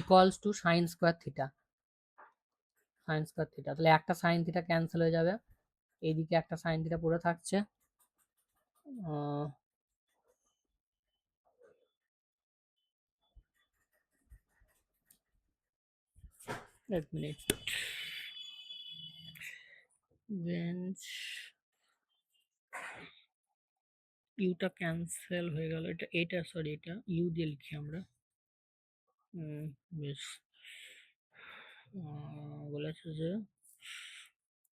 equals two sign square theta. তাহলে একটা সাইন থিটা ক্যান্সেল হয়ে যাবে, এইদিকে একটা সাইন থিটা পড়ে থাকছে। এক মিনিট, রেঞ্জ ইউটা ক্যান্সেল হয়ে গেল, এটা সরি এটা ইউ দিয়ে লিখি আমরা। বেশ, বলেছে যে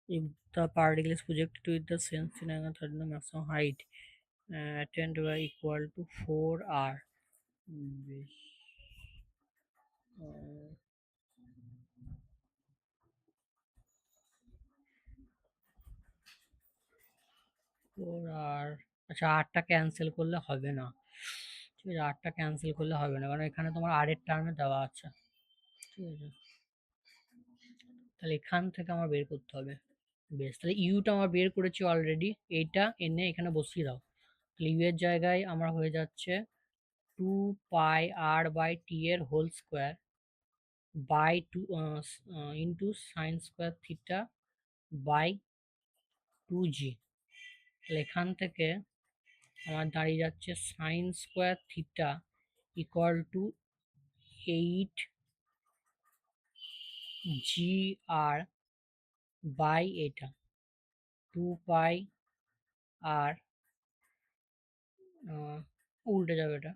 if the particle is projected with the same speed and the maximum height attained by equal to 4r। বেশ, 4r, আচ্ছা আরটা ক্যান্সেল করলে হবে না, ঠিক আছে আরটা ক্যান্সেল করলে হবে না, কারণ এখানে তোমার আর এর টার্মে দেওয়া আছে, ঠিক আছে, তাহলে এখান থেকে আমার বের করতে হবে। বেশ, তাহলে ইউটা আমার বের করেছি অলরেডি, এইটা এনে এখানে বসিয়ে দাও, তাহলে ইউ এর জায়গায় আমার হয়ে যাচ্ছে 2πr/t এর whole square by 2 into sine square theta by 2g। তাহলে এখান থেকে আমার দাঁড়িয়ে যাচ্ছে sine square theta equal to 8 gr by এটা 2πr, উল্টে যাবে এটা,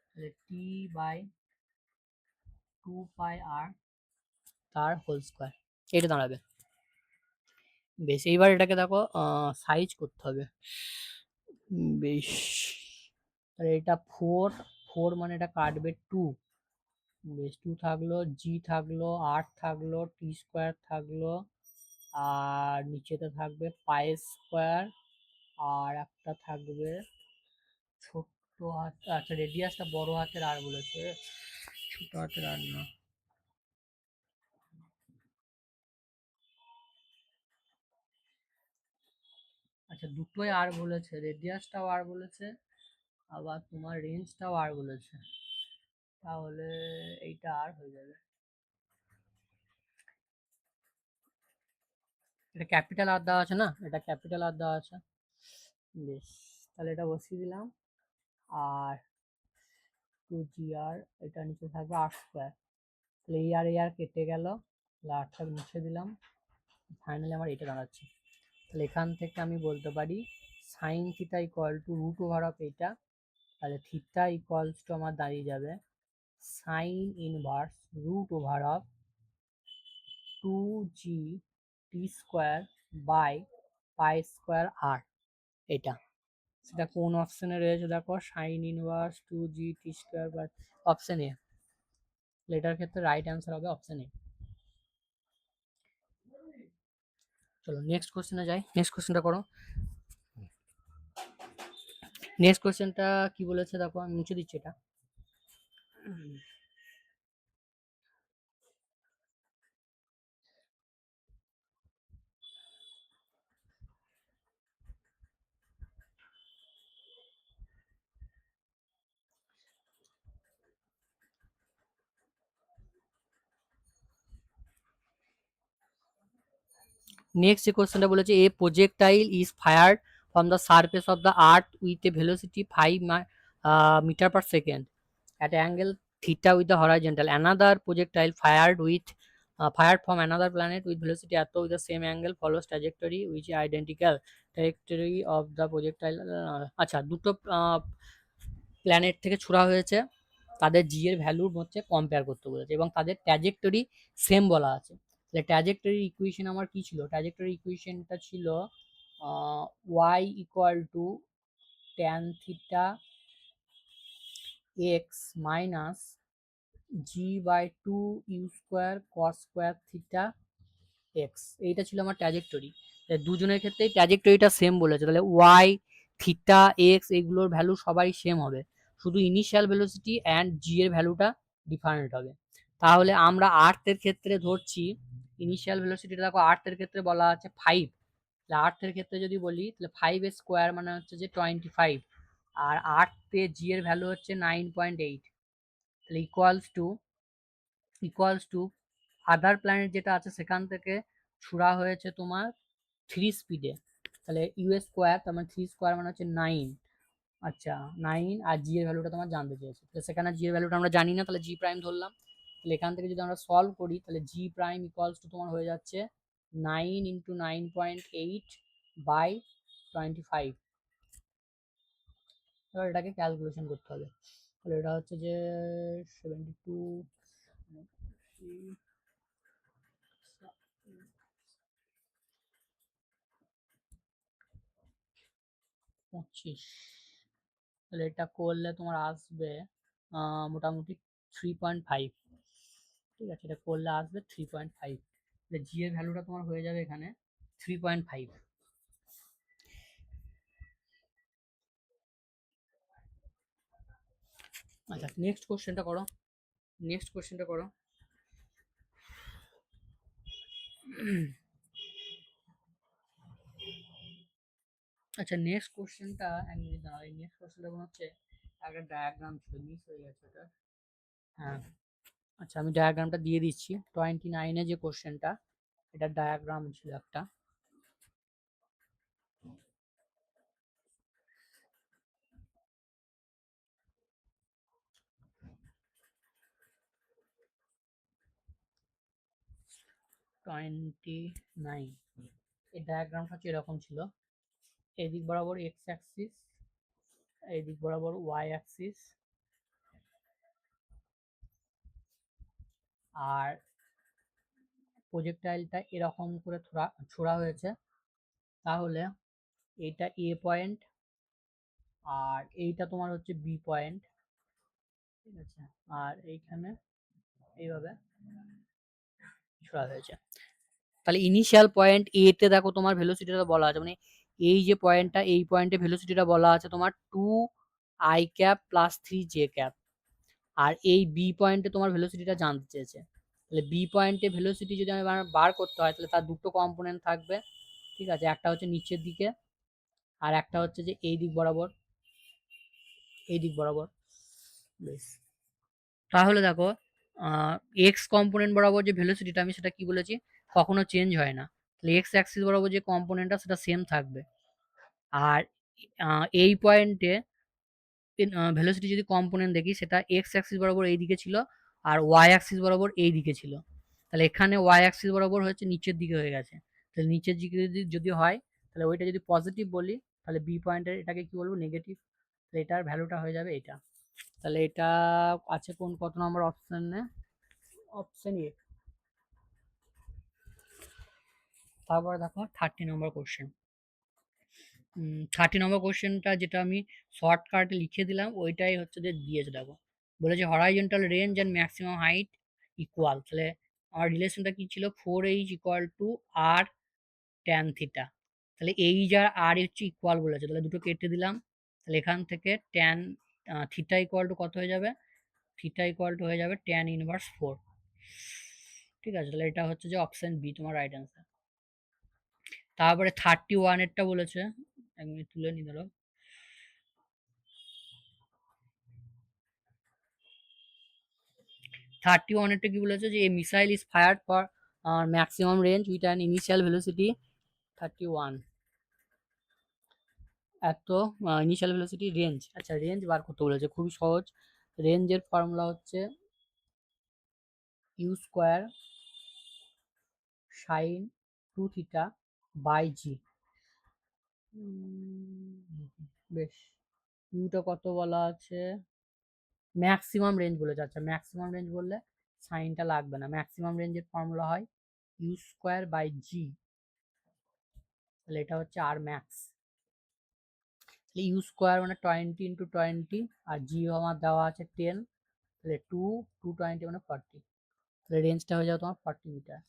তাহলে টি বাই 2πr তার হোল স্কোয়ার, এটা দাঁড়াবে। বেশ, এইবার এটাকে দেখো সাইজ করতে হবে। বেশ, তাহলে এটা 4 মানে এটা কাটবে 2, বেশ 2 থাকলো, জি থাকলো, আর থাকলো, টি স্কোয়ার থাকলো, আর নিচেতে থাকবে পাই স্কোয়ার, আর একটা থাকবে ছোট হাত, আচ্ছা রেডিয়াসটা বড় হাতের আর বলেছে, ছোট হাতের আর না, আচ্ছা দুটোই আর বলেছে, রেডিয়াসটাও আর বলেছে, আবার তোমার রেঞ্জটাও আর বলেছে, তাহলে এইটা আর হয়ে যাবে। এটা ক্যাপিটাল আর দেওয়া আছে না, এটা ক্যাপিটাল আর দেওয়া আছে। বেশ, তাহলে এটা বসিয়ে দিলাম, আর 2gr, এটা নিচে থাকবে আর স্কোয়ার, তাহলে এই আর কেটে গেল, তাহলে আরটা মুছে দিলাম, ফাইনালি আমার এটা দাঁড়াচ্ছে। তাহলে এখান থেকে আমি বলতে পারি sine theta equal to root over of এটা, তাহলে থিটা ইকুয়ালস টু আমার দাঁড়িয়ে যাবে sine inverse root over of 2g t square by pi square আর। এটা সেটা কোন অপশনে রয়েছে দেখো, sine inverse 2g t square by option A, এটার ক্ষেত্রে রাইট অ্যান্সার হবে অপশন এ। চলো নেক্সট কোশ্চেনে যাই, নেক্সট কোশ্চেনটা করো। নেক্সট কোশ্চেনটা কি বলেছে দেখো, আমি মুছে দিচ্ছি এটা। নেক্সট যে কোশ্চেনটা বলেছে, a projectile is fired from the surface of the earth with a velocity 5 metre per second at angle theta with the horizontal. Another projectile fired from another planet with velocity earth with the same angle follows trajectory which is identical trajectory of the projectile. আচ্ছা, দুটো planet থেকে ছোড়া হয়েছে, তাদের জি এর ভ্যালুর হচ্ছে compare করতে বলেছে এবং তাদের ট্র্যাজেক্টরি সেম বলা আছে। তাহলে ট্র্যাজেক্টরি ইকুয়েশন আমার কি ছিল? ট্র্যাজেক্টরি ইকুয়েশনটা ছিল Y equal to tan theta x minus G by two you square cos square theta X. এইটা ছিল আমার ট্র্যাজেক্টরি। দুজনের ক্ষেত্রেই ট্র্যাজেক্টরিটা সেম বলেছে, তাহলে ওয়াই থিটা এক্স এগুলোর ভ্যালু সবাই সেম হবে, শুধু ইনিশিয়াল ভেলোসিটি অ্যান্ড জি এর ভ্যালুটা ডিফারেন্ট হবে। তাহলে আমরা আর্থের ক্ষেত্রে ধরছি ইনিশিয়াল ভেলোসিটিটা, দেখো আর্থের ক্ষেত্রে বলা আছে 5, তাহলে আর্থের ক্ষেত্রে যদি বলি তাহলে 5 এর স্কোয়ার মানে হচ্ছে যে 25, আর আর্থে জি এর ভ্যালু হচ্ছে 9.8, তাহলে ইকুয়ালস টু আদার প্ল্যানেট যেটা আছে সেখান থেকে ছুড়া হয়েছে তোমার 3 স্পিডে, তাহলে ইউ স্কোয়ার তার মানে 3 স্কোয়ার মানে হচ্ছে 9। আচ্ছা, 9 আর জি এর ভ্যালুটা তোমার জানতে চেয়েছে, তো সেখানে জি এর ভ্যালুটা আমরা জানি না, তাহলে জি প্রাইম ধরলাম। তাহলে এখান থেকে যদি আমরা সলভ করি তাহলে জি প্রাইম ইকুয়ালস টু তোমার হয়ে যাচ্ছে 9 ইন্টু 9.8 বাই 25। এবার এটাকে ক্যালকুলেশন করতে হবে, তাহলে এটা হচ্ছে যে 72 25, তাহলে এটা করলে তোমার আসবে মোটামুটি 3.5। ঠিক আছে, এটা করলে আসবে 3.5, তাহলে জি এর ভ্যালুটা তোমার হয়ে যাবে এখানে 3.5। আচ্ছা, নেক্সট কোশ্চেনটা করো, নেক্সট কোশ্চেনটা করো। আচ্ছা, নেক্সট কোশ্চেনটা এক মিনিট দাঁড়াও, এই নেক্সট কোশ্চেনটা কোনো হচ্ছে একটা ডায়াগ্রাম ছিল, মিস হয়ে গেছে এটা। হ্যাঁ, আচ্ছা আমি ডায়াগ্রামটা দিয়ে দিচ্ছি। 29-এ যে কোশ্চেনটা, এটা ডায়াগ্রাম ছিল একটা। টোয়েন্টি নাইন, এই ডায়াগ্রামটা হচ্ছে এরকম ছিল, এদিক বরাবর এক্স অ্যাক্সিস, এদিক বরাবর ওয়াই অ্যাক্সিস, আর প্রজেক্টাইলটা এরকম করে ছোড়া হয়েছে। তাহলে এইটা এ পয়েন্ট আর এইটা তোমার হচ্ছে বি পয়েন্ট, ঠিক আছে, আর এইখানে এইভাবে ছোড়া হয়েছে। তাহলে ইনিশিয়াল পয়েন্ট এ তে দেখো তোমার ভেলোসিটিটা বলা আছে, মানে এই যে পয়েন্টটা, এই পয়েন্টে ভেলোসিটিটা বলা আছে তোমার 2 i প্লাস 3 j, আর এই বি পয়েন্টে তোমার ভেলোসিটিটা জানতে চেয়েছে। তাহলে বি পয়েন্টে ভেলোসিটি যদি আমি বার করতে হয় তাহলে তার দুটো কম্পোনেন্ট থাকবে, ঠিক আছে, একটা হচ্ছে নিচের দিকে আর একটা হচ্ছে যে এই দিক বরাবর, এই দিক বরাবর। বেশ, তাহলে দেখো এক্স কম্পোনেন্ট বরাবর যে ভেলোসিটিটা আমি সেটা কি বলেছি, কখনো চেঞ্জ হয় না, তাহলে এক্স অ্যাক্সিস বরাবর যে কম্পোনেন্টটা সেটা সেম থাকবে। আর এই পয়েন্টে ভেলোসিটি যদি কম্পোনেন্ট দেখি সেটা এক্স অ্যাক্সিস বরাবর এই দিকে ছিল আর ওয়াই অ্যাক্সিস বরাবর এই দিকে ছিল, তাহলে এখানে ওয়াই অ্যাক্সিস বরাবর হচ্ছে নিচের দিকে হয়ে গেছে, তাহলে নিচের দিকে যদি হয় তাহলে ওইটা যদি পজিটিভ বলি তাহলে বি পয়েন্টের এটাকে কি বলবো, নেগেটিভ, তাহলে এটার ভ্যালুটা হয়ে যাবে এটা। তাহলে এটা আছে কোন কত নম্বর অপশনে, অপশন এ। তারপরে দেখো 30 নম্বর কোশ্চেন। 30 নম্বর কোশ্চেনটা যেটা আমি শর্টকাটে লিখে দিলাম ওইটাই হচ্ছে যে দিয়েছে, দেখো বলেছে horizontal range and maximum height equal, তাহলে আমার রিলেশনটা কি ছিল, 4h equal to R tan theta, তাহলে এইচ আর আর হচ্ছে ইকুয়াল বলেছে, তাহলে দুটো কেটে দিলাম, তাহলে এখান থেকে ট্যান থিটা ইকুয়াল টু কত হয়ে যাবে, থিটা ইকুয়াল টু হয়ে যাবে ট্যান ইনভার্স 4। ঠিক আছে, তাহলে এটা হচ্ছে যে অপশন বি তোমার রাইট অ্যান্সার। তারপরে 31 এরটা বলেছে, এক মিনিট তুলে নি ধরো। 31 এরটা কি বলেছে যে a missile is fired for maximum range with an initial velocity 31। এত ইনিশিয়াল ভেলোসিটি রেঞ্জ, আচ্ছা রেঞ্জ বার করতে বলেছে, খুবই সহজ। রেঞ্জের ফর্মুলা হচ্ছে you square sine 2 theta by g. বেশ, ইউটা কত বলা আছে, ম্যাক্সিমাম রেঞ্জ বলেছে। আচ্ছা ম্যাক্সিমাম রেঞ্জ বললে সাইনটা লাগবে না, ম্যাক্সিমাম রেঞ্জের ফর্মুলা হয় ইউ স্কোয়ার বাই জি। তাহলে এটা হচ্ছে আর ম্যাক্স। তাহলে ইউ স্কোয়ার মানে 20 ইন্টু 20, আর জি আমার দেওয়া আছে 10, তাহলে 2 20 মানে 40। তাহলে রেঞ্জটা হয়ে যাবে তোমার 40 মিটার।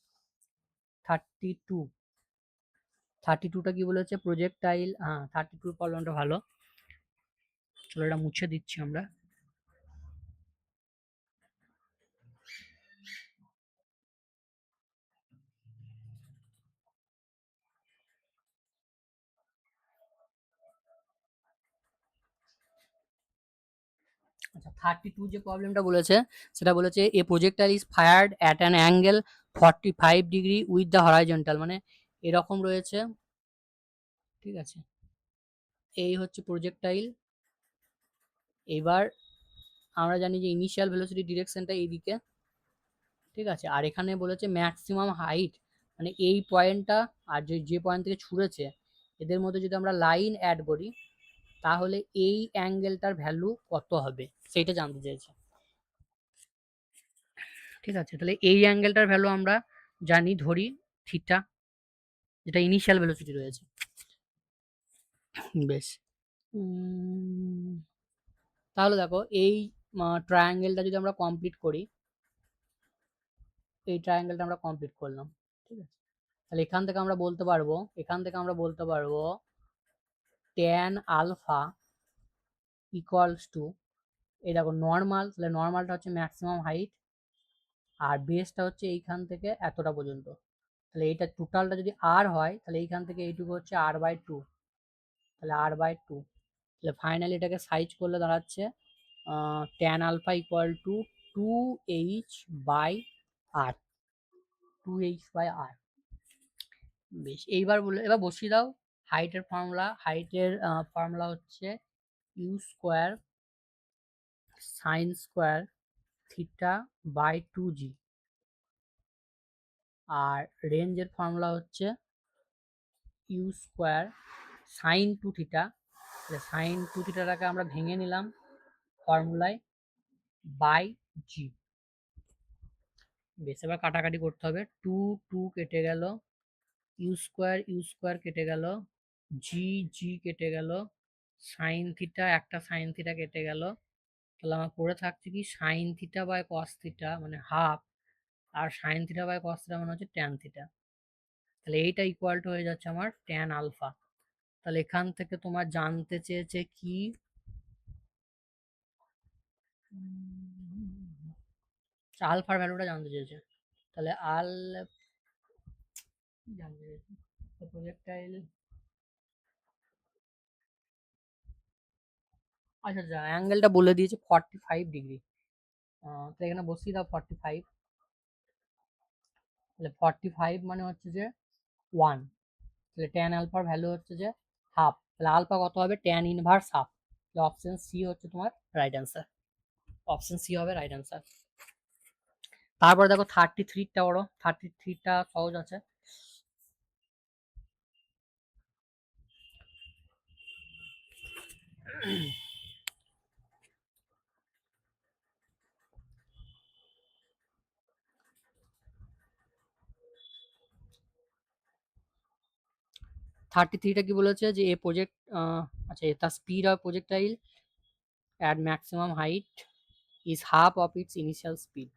32, 32টা কি বলেছে, প্রজেক্টাইল, হ্যাঁ 32 প্রবলেমটা ভালো, চলো এটা মুছে দিচ্ছি আমরা। আচ্ছা 32 যে প্রবলেমটা বলেছে সেটা বলেছে a projectile is fired at an angle 45 degree with the horizontal, মানে এরকম রয়েছে। ঠিক আছে, এই হচ্ছে প্রজেক্টাইল। এবার আমরা জানি যে ইনিশিয়াল ভেলোসিটি ডিরেকশনটা এইদিকে। ঠিক আছে, আর এখানে বলেছে ম্যাক্সিমাম হাইট, মানে এই পয়েন্টটা আর যে যে পয়েন্ট থেকে ছুঁড়েছে এদের মধ্যে যদি আমরা লাইন অ্যাড করি তাহলে এই অ্যাঙ্গেলটার ভ্যালু কত হবে সেইটা জানতে চেয়েছে। ঠিক আছে, তাহলে এই অ্যাঙ্গেলটার ভ্যালু আমরা জানি, ধরি থিটা, যেটা ইনিশিয়াল ভেলোসিটি রয়েছে। বেশ, তাহলে দেখো এই ট্রায়াঙ্গেলটা যদি আমরা কমপ্লিট করি, এই ট্রায়াঙ্গেলটা আমরা কমপ্লিট করলাম। ঠিক আছে, তাহলে এখান থেকে আমরা বলতে পারবো, এখান থেকে আমরা বলতে পারবো ট্যান আলফা ইকুয়ালস টু, এই দেখো নর্মাল, তাহলে নর্মালটা হচ্ছে ম্যাক্সিমাম হাইট, আর বেসটা হচ্ছে এইখান থেকে এতটা পর্যন্ত। তাহলে এইটা টোটালটা যদি আর হয় তাহলে এইখান থেকে এইটুকু হচ্ছে r/2, তাহলে r/2। তাহলে ফাইনালি এটাকে সাইজ করলে দাঁড়াচ্ছে tan alpha equal to 2h/r, 2h/r। বেশ, এইবার বলে এবার বসিয়ে দাও হাইটের ফর্মুলা। হাইটের ফর্মুলা হচ্ছে you square sine square theta by 2g, আর রেঞ্জের ফর্মুলা হচ্ছে you square sine 2 theta, sine 2 থিটাটাকে আমরা ভেঙে নিলাম ফর্মুলায় বাই জি। বেশ, এবার কাটাকাটি করতে হবে, 2 কেটে গেল, ইউ স্কোয়ার কেটে গেল, জি জি কেটে গেল, সাইন থিটা একটা সাইন থিটা কেটে গেল, তাহলে আমার পড়ে থাকছে কি sine theta by cos theta মানে হাফ, আর sine theta by cos theta মানে হচ্ছে ট্যান থিটা। তাহলে এইটা ইকুয়াল টু হয়ে যাচ্ছে আমার ট্যান আলফা। তাহলে এখান থেকে তোমার জানতে চেয়েছে কি, আলফার ভ্যালুটা জানতে চেয়েছে। তাহলে জানতে চেয়েছে প্রজেক্টাইল, আচ্ছা আচ্ছা অ্যাঙ্গেলটা বলে দিয়েছে 45 ডিগ্রি। তো এখানে বসিয়ে দাও 45, তাহলে 45 মানে হচ্ছে যে 1, তাহলে ট্যান আলফার ভ্যালু হচ্ছে যে হাফ, তাহলে আলফা কত হবে tan inverse half. Option C হচ্ছে তোমার রাইট অ্যান্সার, অপশন সি হবে রাইট অ্যান্সার। তারপর দেখো 33টা বড়, 33টা সহজ আছে। 33টা কি বলেছে যে এ প্রজেক্ট, আচ্ছা the speed of projectile at maximum height is half of its initial speed,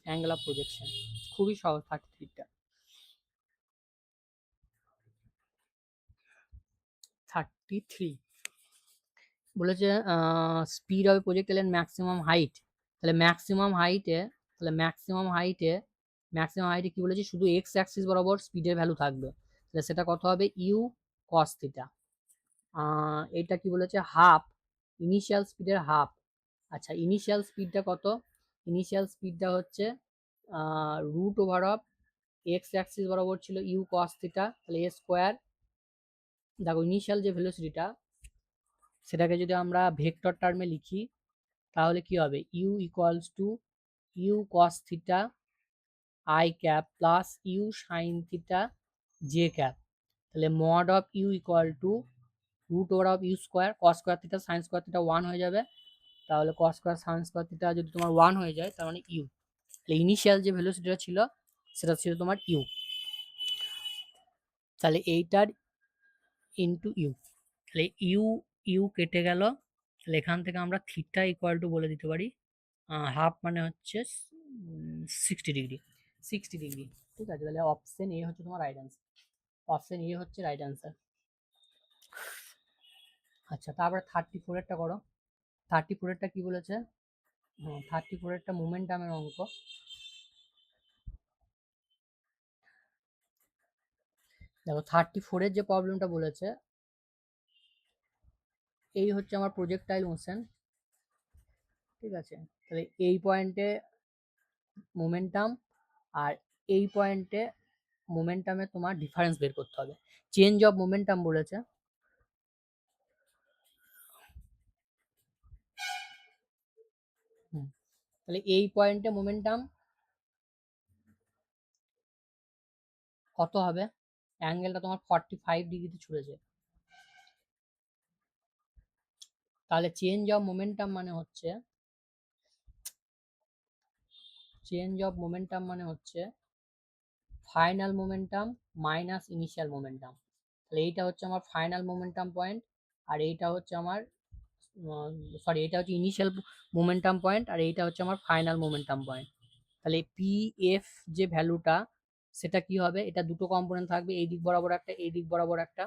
angle of projection। খুবই সহজ 33টা। 33, বলেছে স্পিড হবে প্রজেক্টাইল এন্ড ম্যাক্সিমাম হাইট। তাহলে ম্যাক্সিমাম হাইটে কি বলেছি, শুধু এক্স অ্যাক্সিস বরাবর স্পিডের ভ্যালু থাকবে, তাহলে সেটা কত হবে, ইউ কস থিটা। এটা কি বলেছে, হাফ, ইনিশিয়াল স্পিডের হাফ। আচ্ছা, ইনিশিয়াল স্পিডটা কত, ইনিশিয়াল স্পিডটা হচ্ছে root over of X axis বরাবর ছিল ইউ কস থিটা, তাহলে এ স্কোয়ার। দেখো ইনিশিয়াল যে ভেলোসিটিটা, সেটাকে যদি আমরা ভেক্টর টার্মে লিখি তাহলে কি হবে, u equals to u cos theta I cap plus u sine theta j cap. তাহলে mod of u equal to root over of u square, cos square theta sine square theta 1 হয়ে যাবে। তাহলে cos square sine square theta যদি তোমার 1 হয়ে যায়, তার মানে ইউ, তাহলে ইনিশিয়াল যে ভেলোসিটিটা ছিল সেটা ছিল তোমার ইউ। তাহলে এইটার ইন্টু ইউ, তাহলে ইউ ইউ কেটে গেল, তাহলে এখান থেকে আমরা থিটা ইকুয়াল টু বলে দিতে পারি হাফ, মানে হচ্ছে 60 ডিগ্রি, 60 ডিগ্রি। ঠিক আছে, তাহলে অপশন এ হচ্ছে তোমার রাইট অ্যান্সার, অপশন এ হচ্ছে রাইট অ্যান্সার। আচ্ছা, তারপরে 34 করো। 34 কি বলেছে, 34 মোমেন্টামের অঙ্ক। দেখো 34 যে প্রবলেমটা বলেছে, এই হচ্ছে আমার প্রজেক্টাইল মোশন। ঠিক আছে, তাহলে এই পয়েন্টে মোমেন্টাম, আর এই পয়েন্টে মোমেন্টামে তোমার ডিফারেন্স বের করতে হবে, চেঞ্জ অফ মোমেন্টাম বলেছে। তাহলে এই পয়েন্টে মোমেন্টাম কত হবে, অ্যাঙ্গেলটা তোমার 45 ডিগ্রিতে ছুড়েছে, তাহলে চেঞ্জ অফ মোমেন্টাম মানে হচ্ছে, final momentum minus initial momentum. তাহলে এইটা হচ্ছে আমার ফাইনাল মোমেন্টাম পয়েন্ট, আর এইটা হচ্ছে আমার সরি, এটা হচ্ছে ইনিশিয়াল মোমেন্টাম পয়েন্ট, আর এইটা হচ্ছে আমার ফাইনাল মোমেন্টাম পয়েন্ট। তাহলে পি এফ যে ভ্যালুটা, সেটা কি হবে, এটা দুটো কম্পোনেন্ট থাকবে, এই দিক বরাবর একটা, এই দিক বরাবর একটা।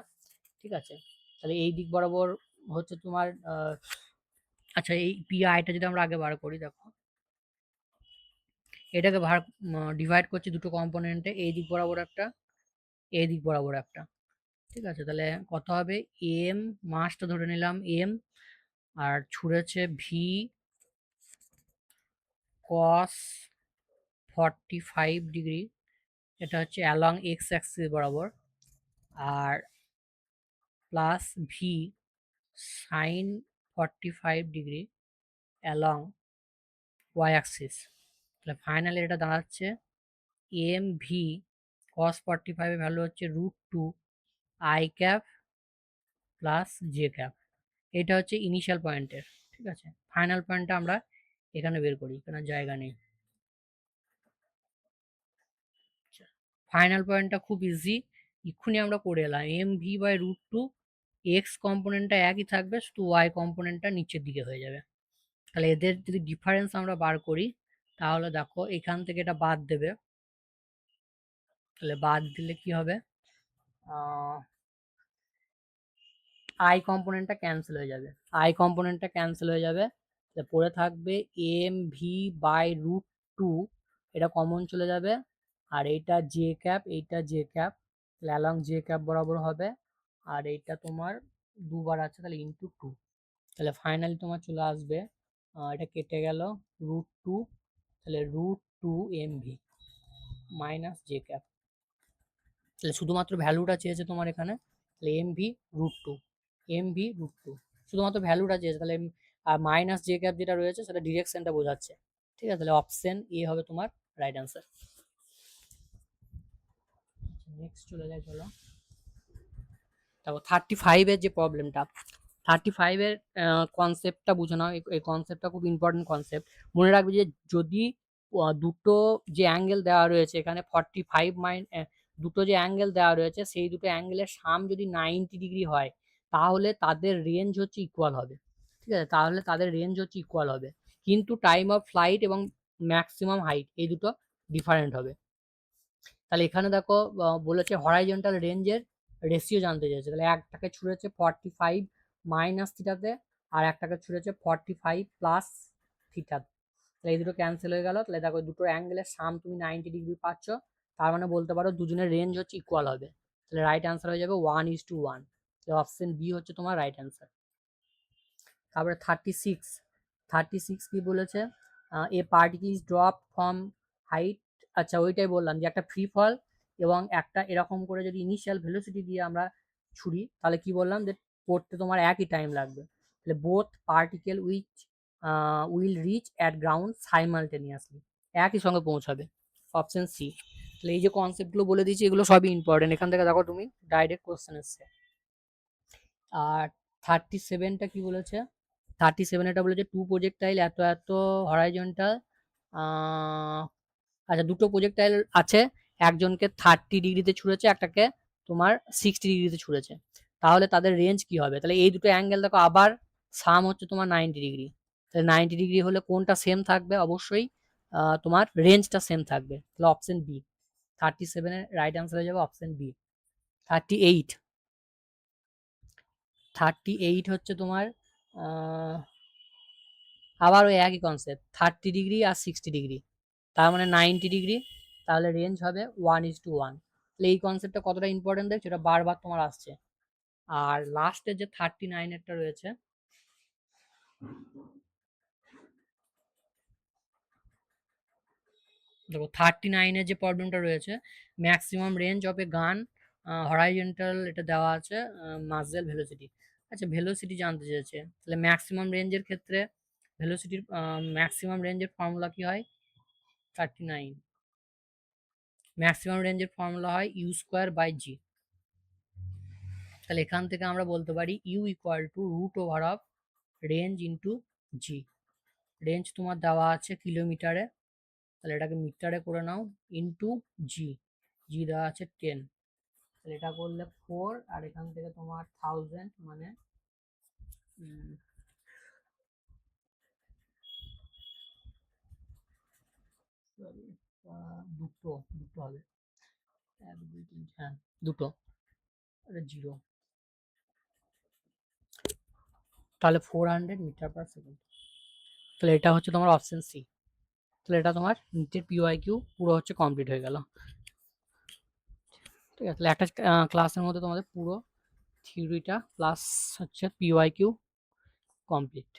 ঠিক আছে, তাহলে এই দিক বরাবর হচ্ছে তোমার আচ্ছা, এই পি আইটা যদি আমরা আগে বার করি, দেখো এটাকে ডিভাইড করছি দুটো কম্পোনেন্টে, এই দিক বরাবর একটা, এই দিক বরাবর একটা। ঠিক আছে, তাহলে কত হবে, এম, মাসটা ধরে নিলাম এম, আর ছুঁড়েছে ভি কস 45 ডিগ্রি, এটা হচ্ছে অ্যালং এক্স অ্যাক্সিস বরাবর, আর plus v sine 45 degree along y axis. তাহলে ফাইনালি এটা দাঁড়াচ্ছে এম ভি কস 45 এর ভ্যালু হচ্ছে √2 I cap plus J cap. এটা হচ্ছে ইনিশিয়াল পয়েন্টের। ঠিক আছে, ফাইনাল পয়েন্টটা আমরা এখানে বের করি, এখানে জায়গা নেই। ফাইনাল পয়েন্টটা খুব ইজি, এক্ষুনি আমরা করে এলাম, এম ভি বাই √2, এক্স কম্পোনেন্টটা একই থাকবে, শুধু ওয়াই কম্পোনেন্টটা নিচের দিকে হয়ে যাবে। তাহলে এদের যদি ডিফারেন্স আমরা বার করি, তাহলে দেখো এখান থেকে এটা বাদ দেবে, তাহলে বাদ দিলে কি হবে, আই কম্পোনেন্টটা ক্যান্সেল হয়ে যাবে, তাহলে পড়ে থাকবে এম ভি বাই √2, এটা কমন চলে যাবে, আর এইটা জে ক্যাপ, এইটা জে ক্যাপ, তাহলে অ্যালং জে ক্যাপ বরাবর হবে, আর এইটা তোমার দুবার আছে, তাহলে ইন্টু 2, তাহলে ফাইনালি তোমার চলে আসবে, এটা কেটে গেল √2, তাহলে √2 M V minus J cap. তাহলে শুধুমাত্র ভ্যালুটা চেয়েছে তোমার এখানে, তাহলে √2, শুধুমাত্র ভ্যালুটা চেয়েছে, তাহলে আর মাইনাস জে ক্যাপ যেটা রয়েছে সেটা ডিরেকশনটা বোঝাচ্ছে। ঠিক আছে, তাহলে অপশন এ হবে তোমার রাইট অ্যান্সার। নেক্সট চলে যায়, চলো তারপর 35 যে প্রবলেমটা, 35 কনসেপ্টটা বুঝে নাও, এই কনসেপ্টটা খুব ইম্পর্টেন্ট কনসেপ্ট। মনে রাখবে যে যদি দুটো যে অ্যাঙ্গেল দেওয়া রয়েছে এখানে 45 দুটো যে অ্যাঙ্গেল দেওয়া রয়েছে সেই দুটো অ্যাঙ্গেলের সাম যদি 90 ডিগ্রি হয়, তাহলে তাদের রেঞ্জ হচ্ছে ইকুয়াল হবে। ঠিক আছে, তাহলে তাদের রেঞ্জ হচ্ছে ইকুয়াল হবে, কিন্তু টাইম অফ ফ্লাইট এবং ম্যাক্সিমাম হাইট এই দুটো ডিফারেন্ট হবে। তাহলে এখানে দেখো বলেছে হরাইজন্টাল রেঞ্জের রেশিও জানতে চাইছে, তাহলে একটাকে ছুঁড়েছে 45 মাইনাস থিটাতে, আর একটাকে ছুঁড়েছে 45 প্লাস থিটা। তাহলে এই দুটো ক্যান্সেল হয়ে গেল। তাহলে দেখো দুটো অ্যাঙ্গেলের সাম তুমি 90 ডিগ্রি পাচ্ছ, তার মানে বলতে পারো দুজনের রেঞ্জ হচ্ছে ইকুয়াল হবে। তাহলে রাইট অ্যান্সার হয়ে যাবে 1:1। তাহলে অপশন বি হচ্ছে তোমার রাইট অ্যান্সার। তারপরে 36 কি বলেছে, a particle is drop from height. আচ্ছা ওইটাই বললাম যে একটা ফ্রি ফল এবং একটা এরকম করে যদি ইনিশিয়াল ভেলোসিটি দিয়ে আমরা ছুড়ি তাহলে কি বললাম যে পড়তে তোমার একই টাইম লাগবে। তাহলে both particle will reach at ground simultaneously, একই সঙ্গে পৌঁছাবে। Option C. তাহলে এই যে কনসেপ্টগুলো বলে দিয়েছি এগুলো সবই ইম্পর্টেন্ট, এখান থেকে দেখো তুমি ডাইরেক্ট কোশ্চেন এসছে। আর 37টা কি বলেছে, 37 এটা বলেছে টু প্রজেক্টাইল এত এত হরাইজন্টাল, আচ্ছা দুটো প্রজেক্টাইল আছে, একজনকে 30 ডিগ্রিতে ছুঁড়েছে, একটাকে তোমার 60 ডিগ্রিতে ছুঁড়েছে, তাহলে তাদের রেঞ্জ কি হবে। তাহলে এই দুটো অ্যাঙ্গেল দেখো আবার সাম হচ্ছে তোমার 90 ডিগ্রি। তাহলে 90 ডিগ্রি হলে কোনটা সেম থাকবে, অবশ্যই তোমার রেঞ্জটা সেম থাকবে। তাহলে অপশন বি 37 এর রাইট অ্যান্সার হয়ে যাবে অপশন বি। 38 হচ্ছে তোমার আবার ওই একই কনসেপ্ট 30 ডিগ্রি আর 60 ডিগ্রি, তার মানে 90 ডিগ্রি, তাহলে রেঞ্জ হবে 1:1। তাহলে এই কনসেপ্টটা কতটা ইম্পর্টেন্ট দেখছো, এটা বারবার তোমার আসছে। আর লাস্টের যে 39 রয়েছে, দেখো 39 যে প্রবলেমটা রয়েছে, ম্যাক্সিমাম রেঞ্জ অফ এ গান হরাইজন্টাল, এটা দেওয়া আছে মাসেল ভেলোসিটি। আচ্ছা ভেলোসিটি জানতে চেয়েছে, তাহলে ম্যাক্সিমাম রেঞ্জের ক্ষেত্রে ভেলোসিটির ম্যাক্সিমাম রেঞ্জের ফর্মুলা কি হয়, 39 ম্যাক্সিমাম রেঞ্জের ফর্মুলা হয় u²/g। তাহলে এখান থেকে আমরা বলতে পারি u √over of range into G. Range তোমার দেওয়া আছে কিলোমিটারে, তাহলে এটাকে মিটারে করে নাও, ইন্টু জি, জি দেওয়া আছে 10। তাহলে এটা করলে 4, আর এখান থেকে তোমার 1000 মানে দুটো দুটো হবে, 1 2 3 হ্যাঁ দুটো, জিরো, তাহলে 400 মিটার পার সেকেন্ড। তাহলে এটা হচ্ছে তোমার অপশন সি। তাহলে এটা তোমার নিটের পিওয়াইকিউ পুরো হচ্ছে কমপ্লিট হয়ে গেল। ঠিক আছে, তাহলে একটা ক্লাসের মধ্যে তোমাদের পুরো থিওরিটা প্লাস হচ্ছে পিওয়াইকিউ কমপ্লিট।